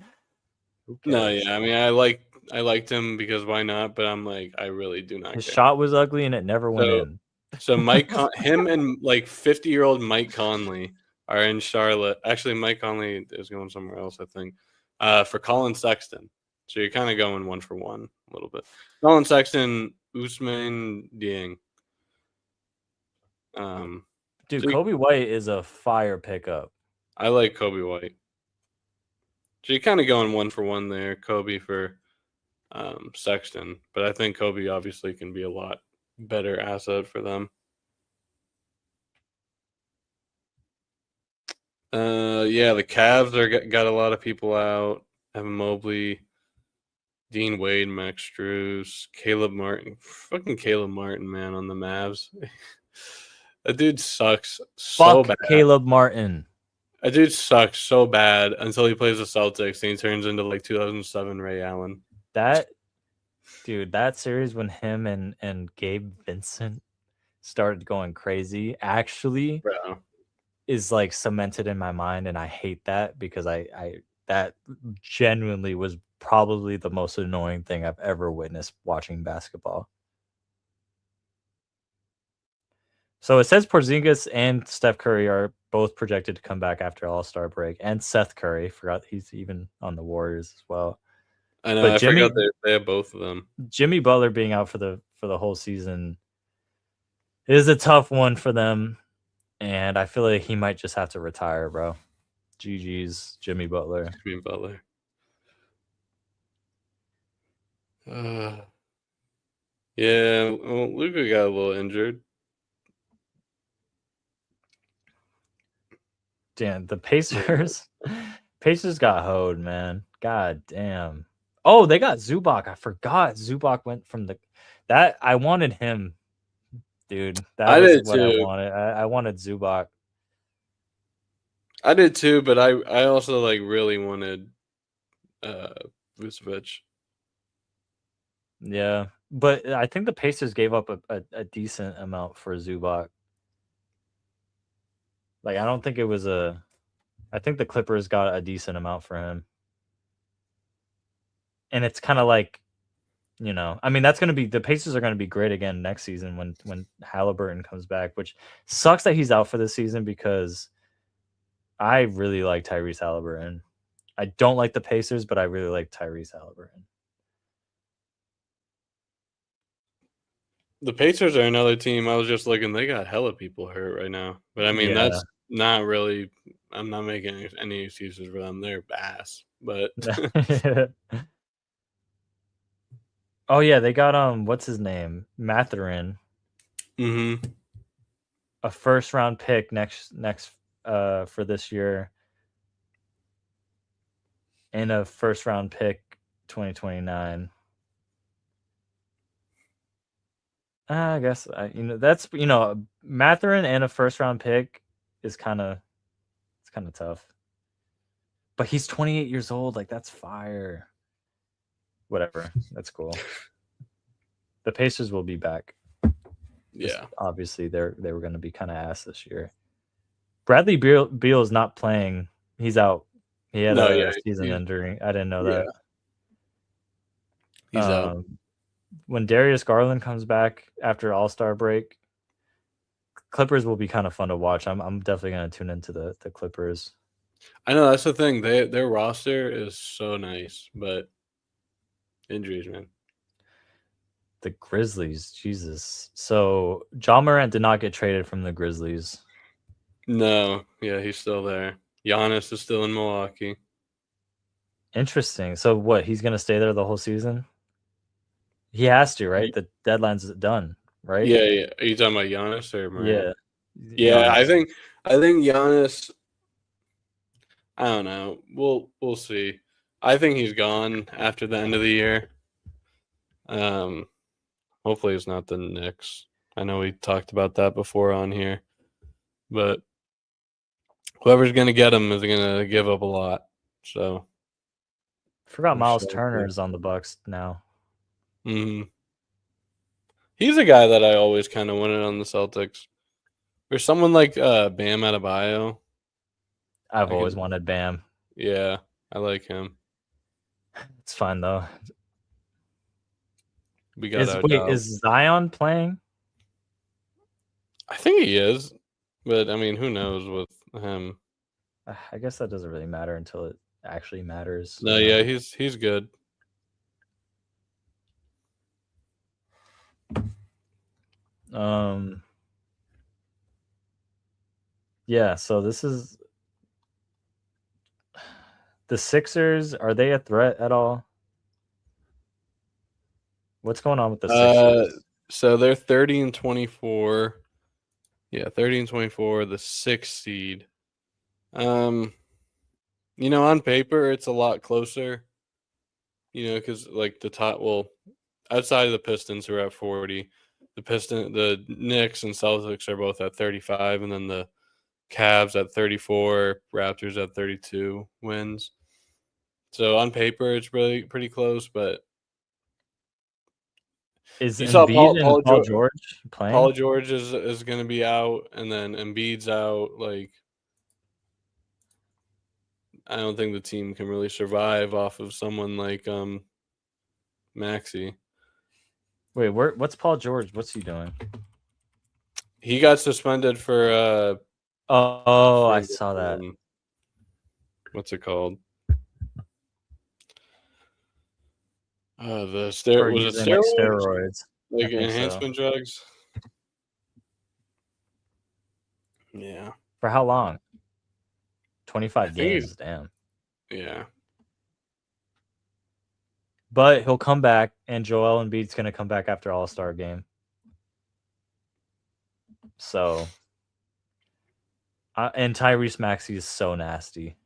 No, yeah. I mean, I liked him because why not? But I'm like, I really do not His care. shot was ugly and it never went in. So him and like 50-year-old Mike Conley are in Charlotte. Actually, Mike Conley is going somewhere else, I think, for Colin Sexton. So you're kind of going one for one a little bit. Colin Sexton, Ousmane Dieng. Dude, So Kobe White is a fire pickup. I like Kobe White. So you're kind of going 1-for-1 there, Kobe for Sexton, but I think Kobe obviously can be a lot better asset for them. Yeah, the Cavs got a lot of people out. Evan Mobley, Dean Wade, Max Strus, Caleb Martin. Fucking Caleb Martin, man, on the Mavs. That dude sucks so Fuck bad. Caleb Martin. That dude sucks so bad until he plays the Celtics and he turns into like 2007 Ray Allen. That series when him and Gabe Vincent started going crazy actually Bro. is like cemented in my mind, and I hate that because I that genuinely was probably the most annoying thing I've ever witnessed watching basketball. So it says Porzingis and Steph Curry are both projected to come back after All-Star break, and Seth Curry, forgot he's even on the Warriors as well. I know. But I forgot they have both of them. Jimmy Butler being out for the whole season is a tough one for them, and I feel like he might just have to retire, bro. GG's Jimmy Butler. Jimmy Butler. Yeah, well, Luka got a little injured. Damn, the Pacers. Pacers got hoed, man. God damn. Oh, they got Zubac. I forgot Zubac went from the that I wanted him, dude. That I was did what I too. wanted. I wanted Zubac. I did too, but I also like really wanted Vucevic. Yeah. But I think the Pacers gave up a decent amount for Zubac. Like I don't think it was I think the Clippers got a decent amount for him. And it's kind of like, I mean, that's going to be the Pacers are going to be great again next season when Halliburton comes back, which sucks that he's out for this season because I really like Tyrese Halliburton. I don't like the Pacers, but I really like Tyrese Halliburton. The Pacers are another team. I was just looking; they got hella people hurt right now. But I mean, Yeah. that's not really. I'm not making any excuses for them. They're ass, but Oh yeah, they got what's his name? Mathurin. mm-hmm. A first round pick next for this year. And a first round pick 2029. I guess that's Mathurin and a first round pick is kind of tough. But he's 28 years old, like that's fire. Whatever, that's cool. The Pacers will be back. Yeah, Obviously they were going to be kind of ass this year. Bradley Beal is not playing. He's out. He had a season injury. I didn't know that. He's out. When Darius Garland comes back after All-Star break, Clippers will be kind of fun to watch. I'm definitely going to tune into the Clippers. I know that's the thing. Their roster is so nice, but injuries, man. The Grizzlies, Jesus. So Ja Morant did not get traded from the Grizzlies. No, yeah, he's still there. Giannis is still in Milwaukee. Interesting. So what? He's going to stay there the whole season? He has to, right? The deadline's done, right? Yeah. Are you talking about Giannis or Morant? Yeah. I think Giannis. I don't know. We'll see. I think he's gone after the end of the year. Hopefully it's not the Knicks. I know we talked about that before on here, but whoever's gonna get him is gonna give up a lot. So Forgot Miles Turner is on the Bucks now. Mm-hmm. He's a guy that I always kind of wanted on the Celtics. Or someone like Bam Adebayo. I've always wanted Bam. Yeah, I like him. It's fine though. We got is Zion playing? I think he is, but I mean, who knows with him? I guess that doesn't really matter until it actually matters. No, yeah, he's good. Yeah, so this is the Sixers. Are they a threat at all? What's going on with the Sixers? So they're 30-24. Yeah, 30-24, the 6th seed. On paper it's a lot closer. Because like the top, well, outside of the Pistons who are at 40, the Knicks and Celtics are both at 35, and then the Cavs at 34, Raptors at 32 wins. So on paper, it's really pretty close. But Is you saw Embiid and Paul George playing? Paul George is going to be out, and then Embiid's out. Like, I don't think the team can really survive off of someone like Maxey. Wait, what's Paul George? What's he doing? He got suspended for I saw that. What's it called? For Was it using, like, steroids? steroids. Like I think so. enhancement drugs? Yeah. For how long? I 25 think games. Damn. Yeah. But he'll come back, and Joel Embiid's going to come back after All-Star game. So, and Tyrese Maxey is so nasty.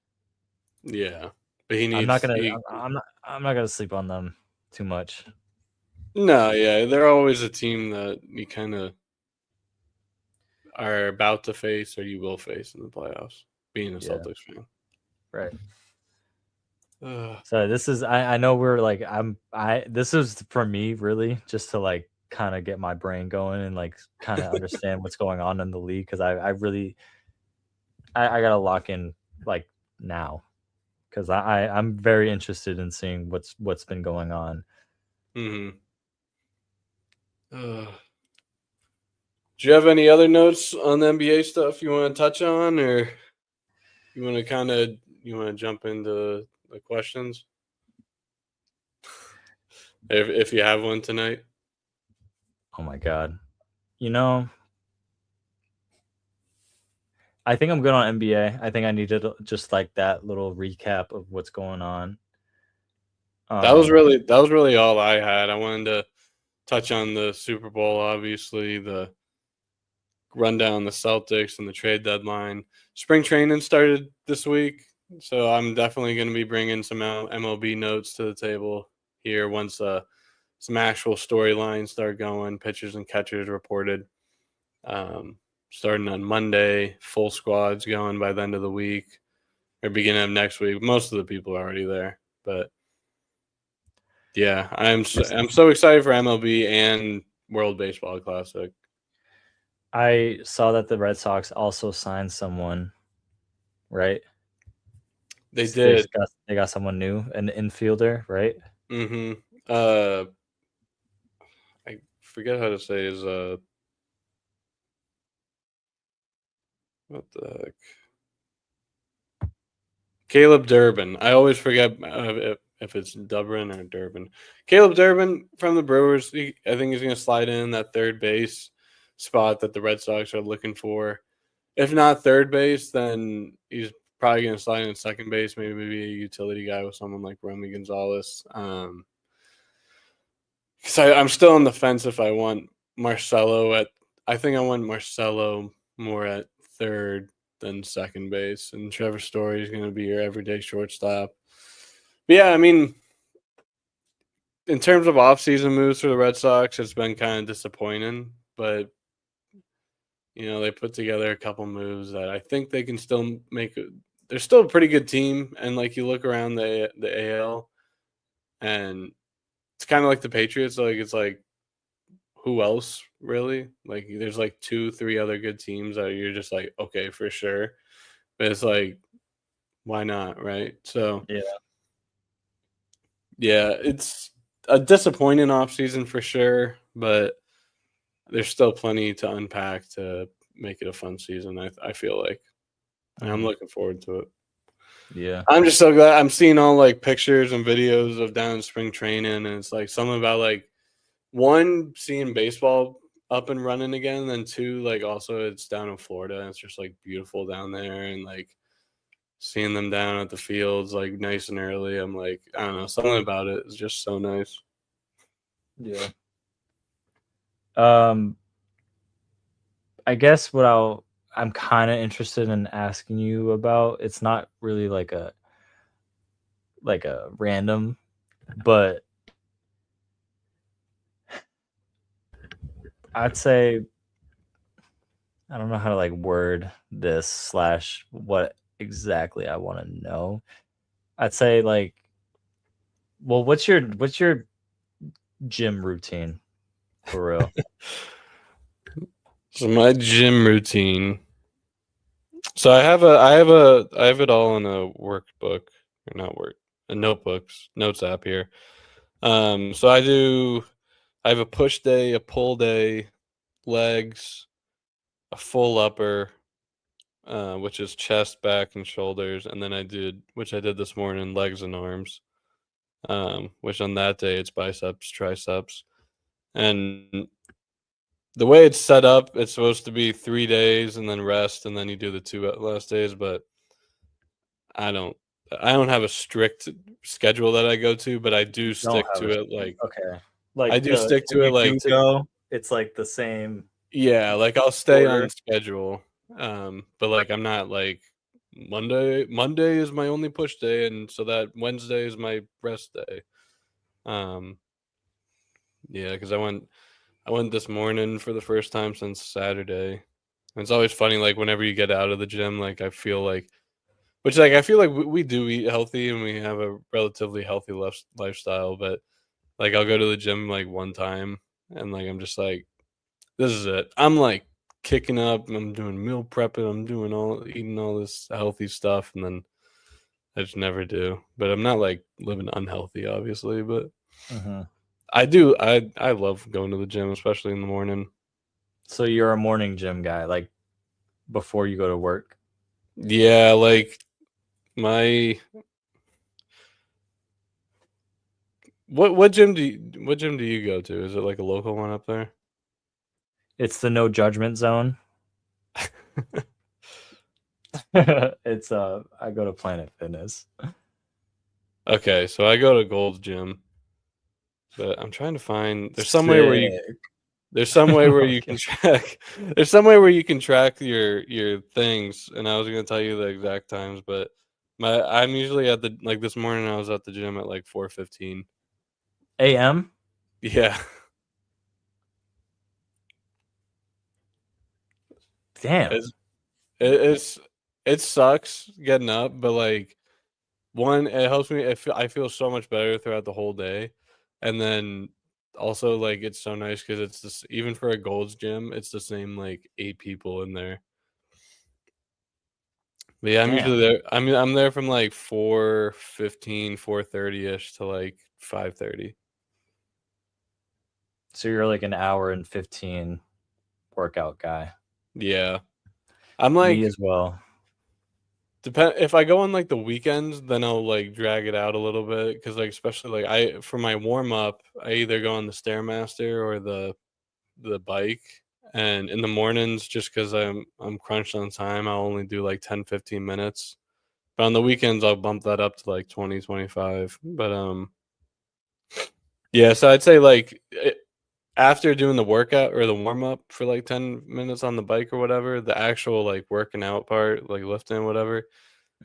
Yeah. But he needs. I'm not gonna sleep on them too much. No, yeah, they're always a team that you kind of are about to face or you will face in the playoffs. Being a Celtics fan, right? So this is I know we're like this is for me really just to like kind of get my brain going and like kind of understand what's going on in the league because I really gotta lock in like now because I'm very interested in seeing what's been going on. Do you have any other notes on the NBA stuff you want to touch on, or you want to jump into the questions if you have one tonight? Oh my god, I think I'm good on NBA. I think I needed just like that little recap of what's going on. That was really all I had. I wanted to touch on the Super Bowl, obviously, the rundown the Celtics and the trade deadline. Spring training started this week, so I'm definitely going to be bringing some MLB notes to the table here once some actual storylines start going, pitchers and catchers reported. Starting on Monday, full squads going by the end of the week or beginning of next week. Most of the people are already there, but yeah, I'm so excited for MLB and World Baseball Classic. I saw that the Red Sox also signed someone, right? They did. They got someone new, an infielder, right? Mm-hmm. I forget how to say his what the heck? Caleb Durbin. I always forget if it's Durbin or Durbin. Caleb Durbin from the Brewers. I think he's going to slide in that third base spot that the Red Sox are looking for. If not third base, then he's probably going to slide in second base. Maybe a utility guy with someone like Romy Gonzalez. Because I'm still on the fence if I want Marcelo I think I want Marcelo more at third than second base, and Trevor Story is going to be your everyday shortstop. But yeah, I mean, in terms of offseason moves for the Red Sox, it's been kind of disappointing, but they put together a couple moves that I think they can still make. They're still a pretty good team, and like you look around the AL, and it's kind of like the Patriots. Like it's like, who else really? Like there's like 2-3 other good teams that you're just like, okay, for sure. But it's like, why not, right? So yeah, it's a disappointing offseason for sure, but there's still plenty to unpack to make it a fun season. I feel like, and I'm looking forward to it. Yeah, I'm just so glad. I'm seeing all like pictures and videos of down in spring training, and it's like something about like seeing baseball up and running again. And then 2, like also it's down in Florida and it's just like beautiful down there, and like seeing them down at the fields like nice and early. I'm like, I don't know, something about it is just so nice. Yeah. I guess I'm kind of interested in asking you about, it's not really like a random, but I'd say I don't know how to like word this / what exactly I want to know. I'd say like, well, what's your gym routine for real? So my gym routine. So I have it all in a workbook, or not work, a notes app here. So I have a push day, a pull day, legs, a full upper, which is chest, back, and shoulders, and then which I did this morning, legs and arms. Which on that day it's biceps, triceps, and the way it's set up, it's supposed to be 3 days and then rest, and then you do the 2 last days. But I don't, I don't have a strict schedule that I go to, but I do stick to it. Like Okay. I Like do stick when to it. you Like do go, it's like the same yeah, like I'll stay order. on schedule. But like I'm not like Monday is my only push day, and so that Wednesday is my rest day. Um, yeah, because I went this morning for the first time since Saturday. And it's always funny, like whenever you get out of the gym, like I feel like, which like I feel like we do eat healthy and we have a relatively healthy lifestyle, but like I'll go to the gym like one time and like I'm just like, this is it. I'm like kicking up, I'm doing meal prepping, I'm doing eating all this healthy stuff, and then I just never do. But I'm not like living unhealthy, obviously, but Mhm. I love going to the gym, especially in the morning. So you're a morning gym guy, like before you go to work? Yeah, like my what gym do you go to? Is it like a local one up there? It's the no judgment zone. It's I go to Planet Fitness. Okay, so I go to Gold's Gym, but I'm trying to find Sick. there's some way where you can Okay. track there's some way where you can track your things, and I was gonna tell you the exact times, but I'm usually at the like this morning I was at the gym at like 4:15. AM? Yeah. Damn. It's it's it sucks getting up, but like one, it helps me. I feel so much better throughout the whole day, and then also like it's so nice because it's this even for a Gold's Gym, it's the same like 8 people in there. But yeah, I'm Damn. usually there. I mean, I'm there from like 4:15, 4:30 ish to like 5:30. So you're like an hour and 15 workout guy. Yeah, I'm Me like as well. depend if I go on like the weekends, then I'll like drag it out a little bit because like especially like I for my warm up, I either go on the Stairmaster or the bike, and in the mornings just because I'm crunched on time, I'll only do like 10-15 minutes, but on the weekends I'll bump that up to like 20-25. But yeah, so I'd say like after doing the workout or the warm up for like 10 minutes on the bike or whatever, the actual like working out part, like lifting whatever,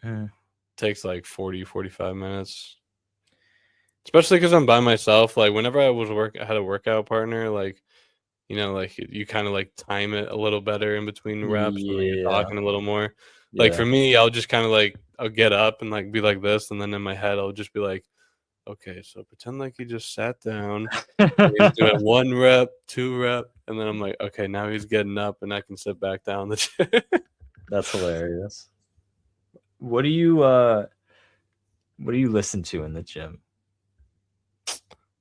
Mhm. takes like 40-45 minutes, especially because I'm by myself. Like whenever I had a workout partner, like like you kind of like time it a little better in between reps, and then you're Yeah. talking a little more. Like for Yeah. me, I'll just kind of like I'll get up and like be like this, and then in my head I'll just be like, okay, so pretend like you just sat down. And he's doing 1 rep, 2 rep, and then I'm like, okay, now he's getting up, and I can sit back down the chair. That's hilarious. What do you listen to in the gym?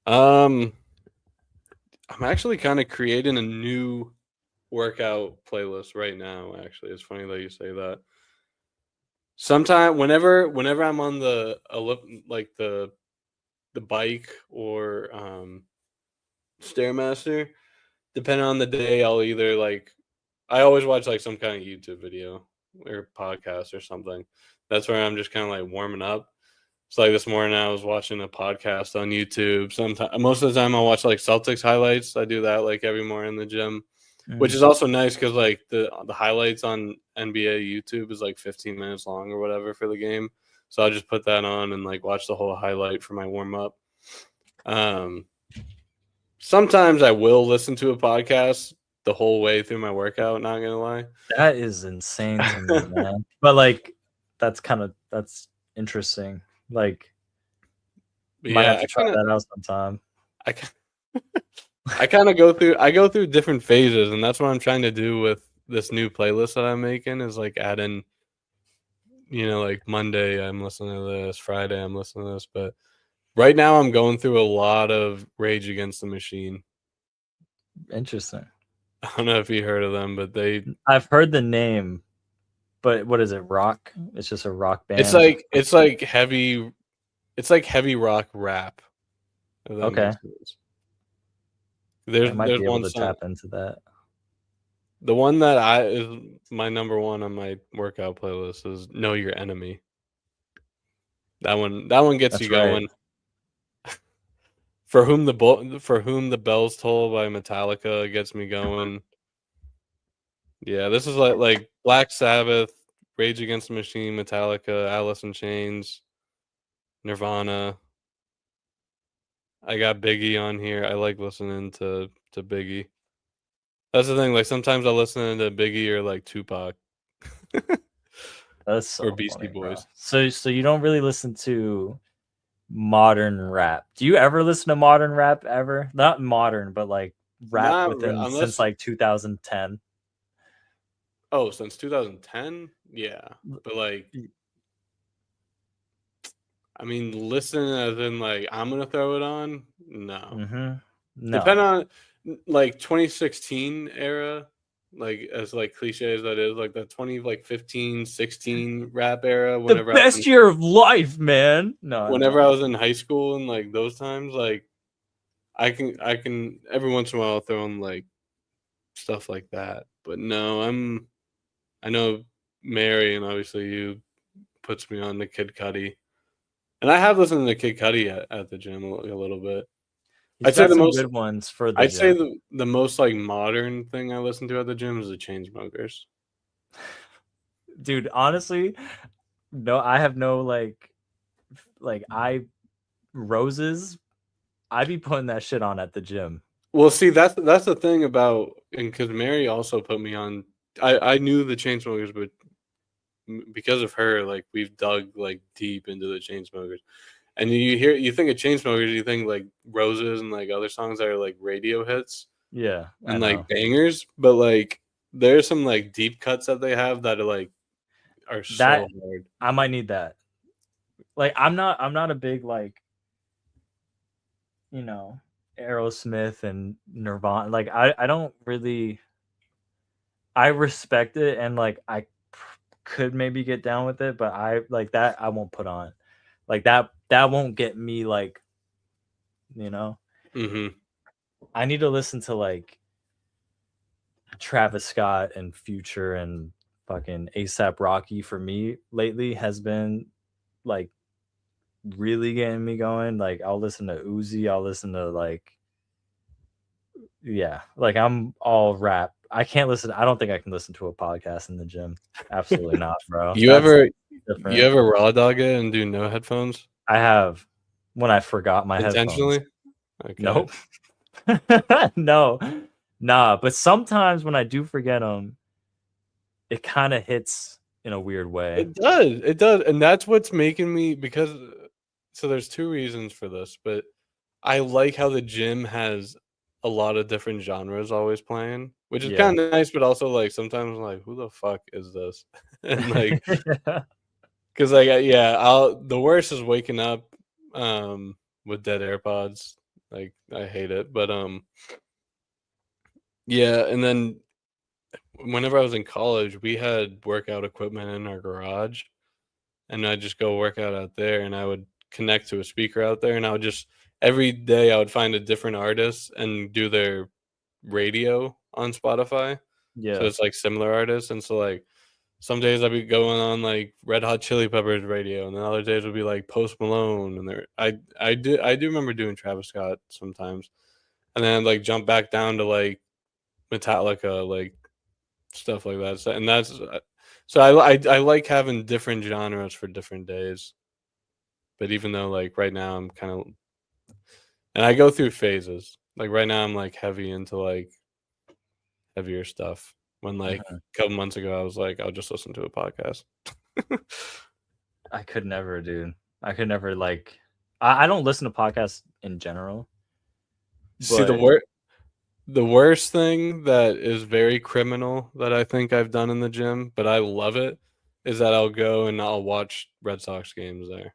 um, I'm actually kind of creating a new workout playlist right now. Actually, it's funny that you say that. Sometime whenever I'm on like the bike or Stairmaster, depending on the day, I'll either like I always watch like some kind of YouTube video or podcast or something. That's where I'm just kind of like warming up. So like this morning I was watching a podcast on YouTube. Sometimes most of the time I'll watch like Celtics highlights. I do that like every morning in the gym, which is also nice because like the highlights on NBA YouTube is like 15 minutes long or whatever for the game. So I'll just put that on and like watch the whole highlight for my warm up. Sometimes I will listen to a podcast the whole way through my workout, not gonna lie. That is insane to me, man. But like that's interesting. Like might have to try that out sometime. I kind of go through different phases, and that's what I'm trying to do with this new playlist that I'm making is like add in, like Monday I'm listening to this, Friday I'm listening to this, but right now I'm going through a lot of Rage Against the Machine. Interesting. I don't know if you heard of them, but I've heard the name, but what is it? Rock? It's just a rock band. It's like heavy rock rap. Okay. I might be able to tap into that. The one that is my number one on my workout playlist is "Know Your Enemy." That one gets you going. For whom the bells toll by Metallica gets me going. Yeah, this is like Black Sabbath, Rage Against the Machine, Metallica, Alice in Chains, Nirvana. I got Biggie on here. I like listening to Biggie. That's the thing. Like sometimes I listen to Biggie or like Tupac. That's so or Beastie funny, Boys. Bro. So you don't really listen to modern rap. Do you ever listen to modern rap ever? Not modern, but like rap since like 2010. Oh, since 2010? Yeah. But like I mean, listen as in like I'm gonna throw it on? No. No. Depend on like 2016 era, like as like cliche as that is, like the 2015, 16 rap era. Whenever the best year of life, man. No. Whenever I was in high school and like those times, like I can every once in a while throw in like stuff like that. But no, I know Mary and obviously you puts me on the Kid Cudi. And I have listened to Kid Cudi at the gym a little bit. I'd say the most good ones for the I'd gym. say the most like modern thing I listen to at the gym is the Chainsmokers. Dude, honestly, no, I have no like Roses. I be putting that shit on at the gym. Well, see, that's the thing about, and because Mary also put me on. I knew the Chainsmokers, but because of her, like we've dug like deep into the Chainsmokers. And you think of Chainsmokers, you think like Roses and like other songs that are like radio hits. Yeah. And like bangers, but like there's some like deep cuts that they have that are so hard. I might need that. Like I'm not a big like Aerosmith and Nirvana. Like I don't really, I respect it and like I could maybe get down with it, but I like that I won't put on. Like that won't get me like, I need to listen to like Travis Scott and Future and fucking ASAP Rocky for me lately has been like really getting me going. Like I'll listen to Uzi, I'll listen to like like I'm all rap. I don't think I can listen to a podcast in the gym. Absolutely not, bro. You ever raw dog it and do no headphones? I have, when I forgot my intentionally? Headphones. Nope. No. Nah, but sometimes when I do forget them, it kind of hits in a weird way. It does. And that's what's making me, so there's two reasons for this, but I like how the gym has a lot of different genres always playing, which is kind of nice, but also like sometimes I'm like, who the fuck is this? And like, because like the worst is waking up with dead AirPods. Like I hate it, but and then whenever I was in college, we had workout equipment in our garage, and I'd just go work out there, and I would connect to a speaker out there, and I would just every day I would find a different artist and do their radio on Spotify. Yeah. So it's like similar artists, and so like some days I'd be going on like Red Hot Chili Peppers radio, and then other days would be like Post Malone, and I do remember doing Travis Scott sometimes, and then like jump back down to like Metallica, like stuff like that. So, and that's so I like having different genres for different days. But even though like right now I'm kind of, and I go through phases. Like right now I'm like heavy into like heavier stuff. When like a couple months ago I was like, I'll just listen to a podcast. I could never, dude. I could never like. I don't listen to podcasts in general. See, the worst thing that is very criminal that I think I've done in the gym, but I love it, is that I'll go and I'll watch Red Sox games there.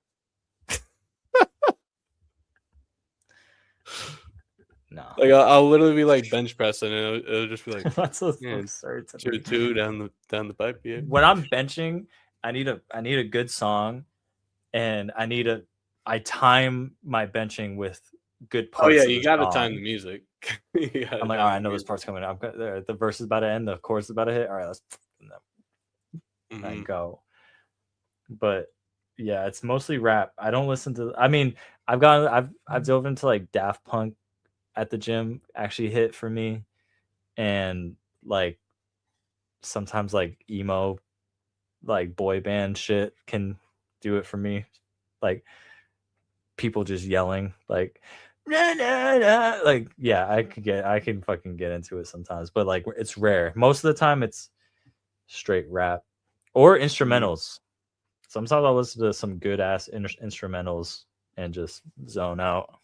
No. Like I'll literally be like bench pressing, and it'll just be like That's so yeah, absurd to me. two down the pipe. Yeah. When I'm benching, I need a good song, and I time my benching with good parts. Oh yeah, of you the gotta song. time the music. I'm like, all right, I know this part's coming up. The verse is about to end, the chorus is about to hit. All right, let's and go. But yeah, it's mostly rap. I don't listen to. I mean, I've dove into like Daft Punk at the gym. Actually, hit for me, and like sometimes like emo, like boy band shit can do it for me. Like people just yelling like nah, nah, nah. Like yeah, I can fucking get into it sometimes, but like it's rare. Most of the time it's straight rap or instrumentals. Sometimes I'll listen to some good ass instrumentals and just zone out.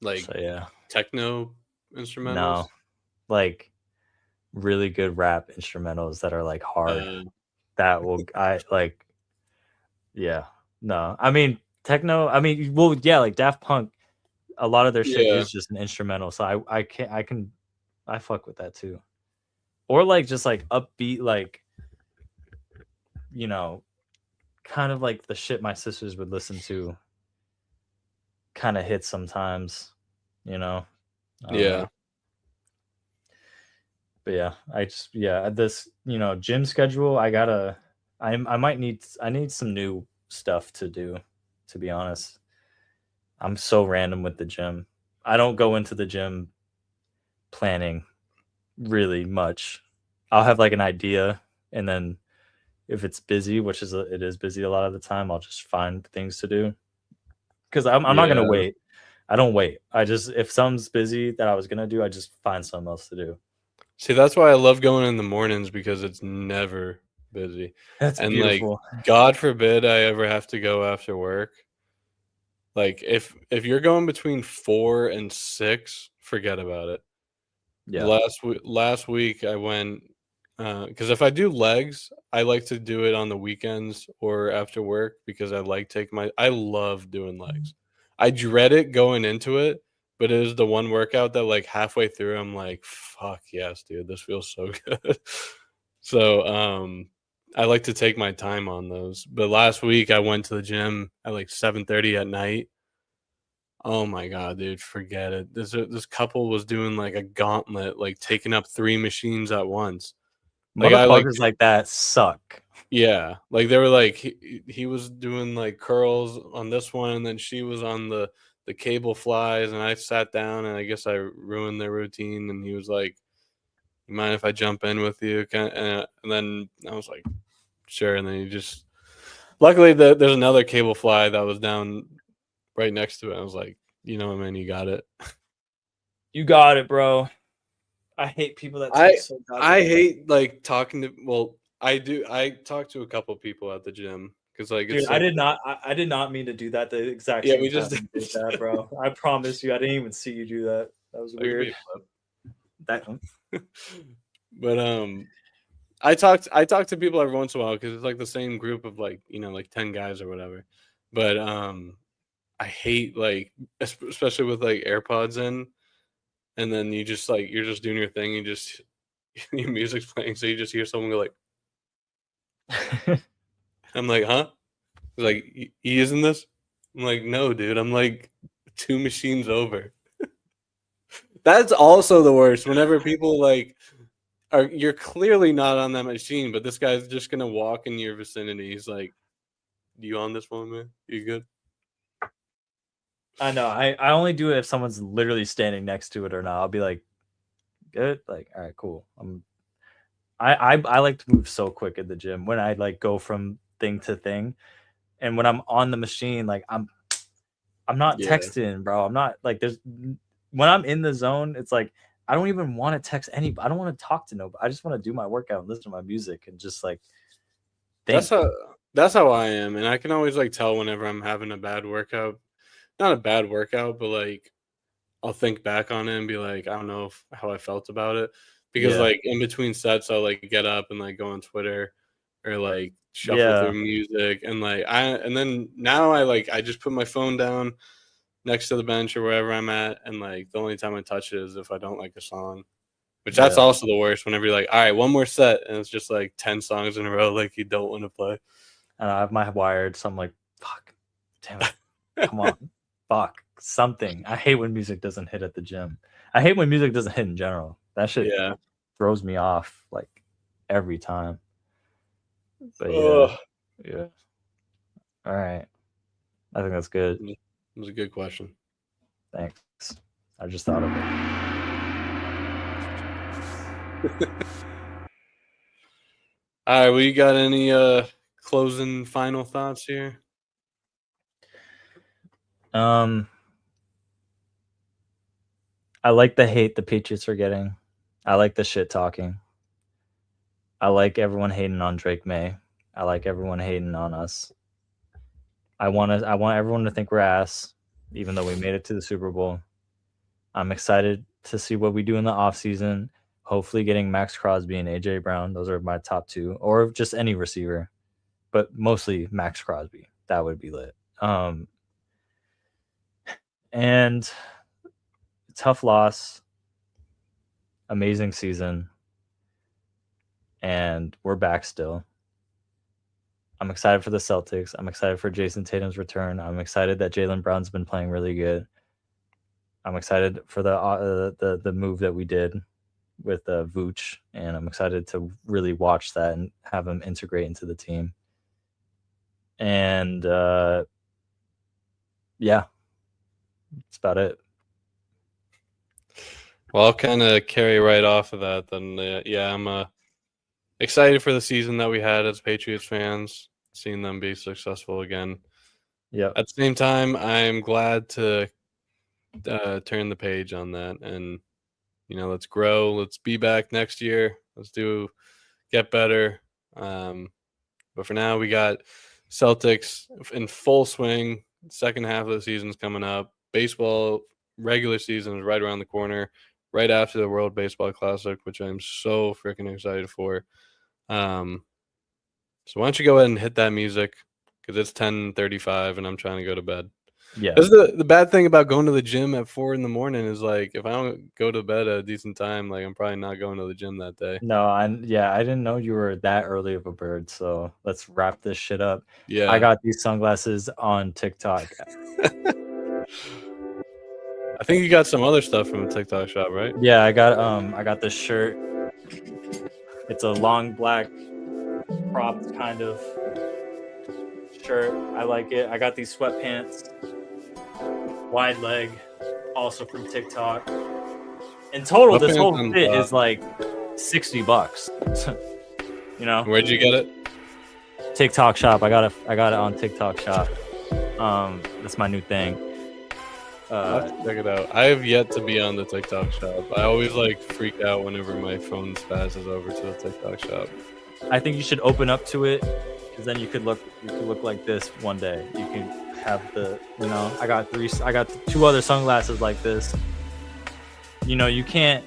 Like So yeah, techno instrumentals. no, like really good rap instrumentals that are like hard. That will I like. Yeah, no, I mean techno. I mean, well, yeah, like Daft Punk. A lot of their shit is just an instrumental, so I fuck with that too. Or like just like upbeat, like you know, kind of like the shit my sisters would listen to. Kind of hits sometimes, you know. I don't know. But yeah, this gym schedule. I need some new stuff to do. To be honest, I'm so random with the gym. I don't go into the gym planning really much. I'll have like an idea, and then if it's busy, which it is busy a lot of the time, I'll just find things to do. Because I'm not gonna wait. I don't wait. If something's busy that I was gonna do, I just find something else to do. See, that's why I love going in the mornings, because it's never busy. That's beautiful. Like, God forbid I ever have to go after work. Like if you're going between 4 and 6, forget about it. Yeah. Last week I went because if I do legs, I like to do it on the weekends or after work, because I love doing legs. I dread it going into it, but it is the one workout that like halfway through I'm like, fuck yes, dude, this feels so good. So I like to take my time on those. But last week I went to the gym at like 7:30 at night. Oh my god, dude, forget it. This couple was doing like a gauntlet, like taking up 3 machines at once. Like Motherfuckers like that suck. Yeah, like they were like he was doing like curls on this one, and then she was on the cable flies, and I sat down, and I guess I ruined their routine, and he was like, "You mind if I jump in with you?" And then I was like, "Sure." And then he just, luckily there's another cable fly that was down right next to it. I was like, "You know what, man, you got it." You got it, bro. I hate people that I hate like talking to. Well, I do. I talk to a couple people at the gym because like dude, it's I did not mean to do that the exact Yeah, same we just time you did that, bro. I promise you, I didn't even see you do that. That was weird. But I talk to people every once in a while because it's like the same group of like like 10 guys or whatever. But I hate like especially with like AirPods in, and then you're just doing your thing, you just your music's playing, so you just hear someone go like, I'm like, huh? He's like, he using this? I'm like, no, dude. I'm like 2 machines over. That's also the worst. Whenever people like you're clearly not on that machine, but this guy's just gonna walk in your vicinity. He's like, "You on this one, man? You good?" I know. I only do it if someone's literally standing next to it or not. I'll be like, good, like, all right, cool. I like to move so quick at the gym when I like go from thing to thing, and when I'm on the machine, like I'm not Yeah. texting, bro. I'm not like when I'm in the zone, it's like I don't even want to text anybody. I don't want to talk to nobody. I just want to do my workout and listen to my music and just like think. That's how I am, and I can always like tell whenever I'm having a bad workout. Not a bad workout, but like I'll think back on it and be like, I don't know how I felt about it, because Yeah. like in between sets, I'll like get up and like go on Twitter or like shuffle Yeah. through music, and like and then now I just put my phone down next to the bench or wherever I'm at, and like the only time I touch it is if I don't like a song, which that's Yeah. also the worst. Whenever you're like, all right, one more set, and it's just like 10 songs in a row, like you don't want to play. And I have my wired, so I'm like, fuck, damn it, come on, fuck, something. I hate when music doesn't hit at the gym. I hate when music doesn't hit in general. That shit throws me off like every time. But yeah. All right, I think that's good. It was a good question. Thanks. I just thought of it. All right, well, you got any closing final thoughts here? I like the hate the Patriots are getting. I like the shit talking. I like everyone hating on Drake May. I like everyone hating on us. I want everyone to think we're ass, even though we made it to the Super Bowl. I'm excited to see what we do in the offseason. Hopefully getting Max Crosby and AJ Brown. Those are my top two, or just any receiver, but mostly Max Crosby. That would be lit. And tough loss, amazing season, and we're back still. I'm excited for the Celtics. I'm excited for Jason Tatum's return. I'm excited that Jaylen Brown's been playing really good. I'm excited for the move that we did with Vooch, and I'm excited to really watch that and have him integrate into the team. And yeah, that's about it. Well, I'll kind of carry right off of that. Then, I'm excited for the season that we had as Patriots fans, seeing them be successful again. Yeah. At the same time, I'm glad to turn the page on that, and let's grow. Let's be back next year. Let's get better. But for now, we got Celtics in full swing. Second half of the season's coming up. Baseball regular season is right around the corner, right after the World Baseball Classic, which I'm so freaking excited for. So why don't you go ahead and hit that music, because it's 10:35 and I'm trying to go to bed. Yeah. That's the bad thing about going to the gym at 4 a.m. is like, if I don't go to bed at a decent time, like I'm probably not going to the gym that day. No, I didn't know you were that early of a bird. So let's wrap this shit up. Yeah, I got these sunglasses on TikTok. I think you got some other stuff from the TikTok shop, right? Yeah, I got this shirt. It's a long black cropped kind of shirt. I like it. I got these sweatpants, wide leg, also from TikTok. In total, this whole fit is like $60. Where'd you get it? TikTok shop. I got it on TikTok shop. That's my new thing. Check it out. I have yet to be on the TikTok shop. I always freak out whenever my phone passes over to the TikTok shop. I think you should open up to it, because then you could look like this one day. You can have I got two other sunglasses like this. You can't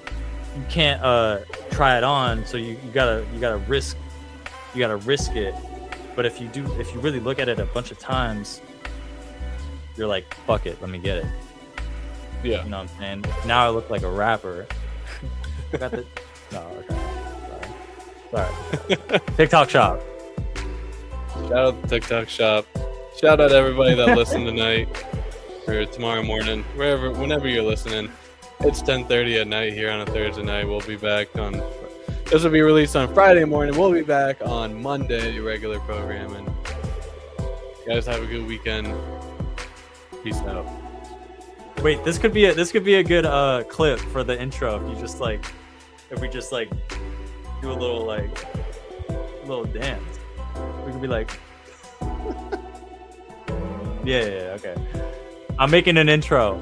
try it on, so you gotta risk it. But if you really look at it a bunch of times, you're like, fuck it, let me get it. Yeah. You know what I'm saying? Now I look like a rapper. I got the no, okay. Sorry. TikTok shop. Shout out the TikTok shop. Shout out everybody that listened tonight or tomorrow morning, whenever you're listening. It's 10:30 at night here on a Thursday night. We'll be back on. This will be released on Friday morning. We'll be back on Monday, regular programming. You guys have a good weekend. Peace out. Wait, this could be a good clip for the intro if we just do a little dance. We could be like yeah, okay. I'm making an intro.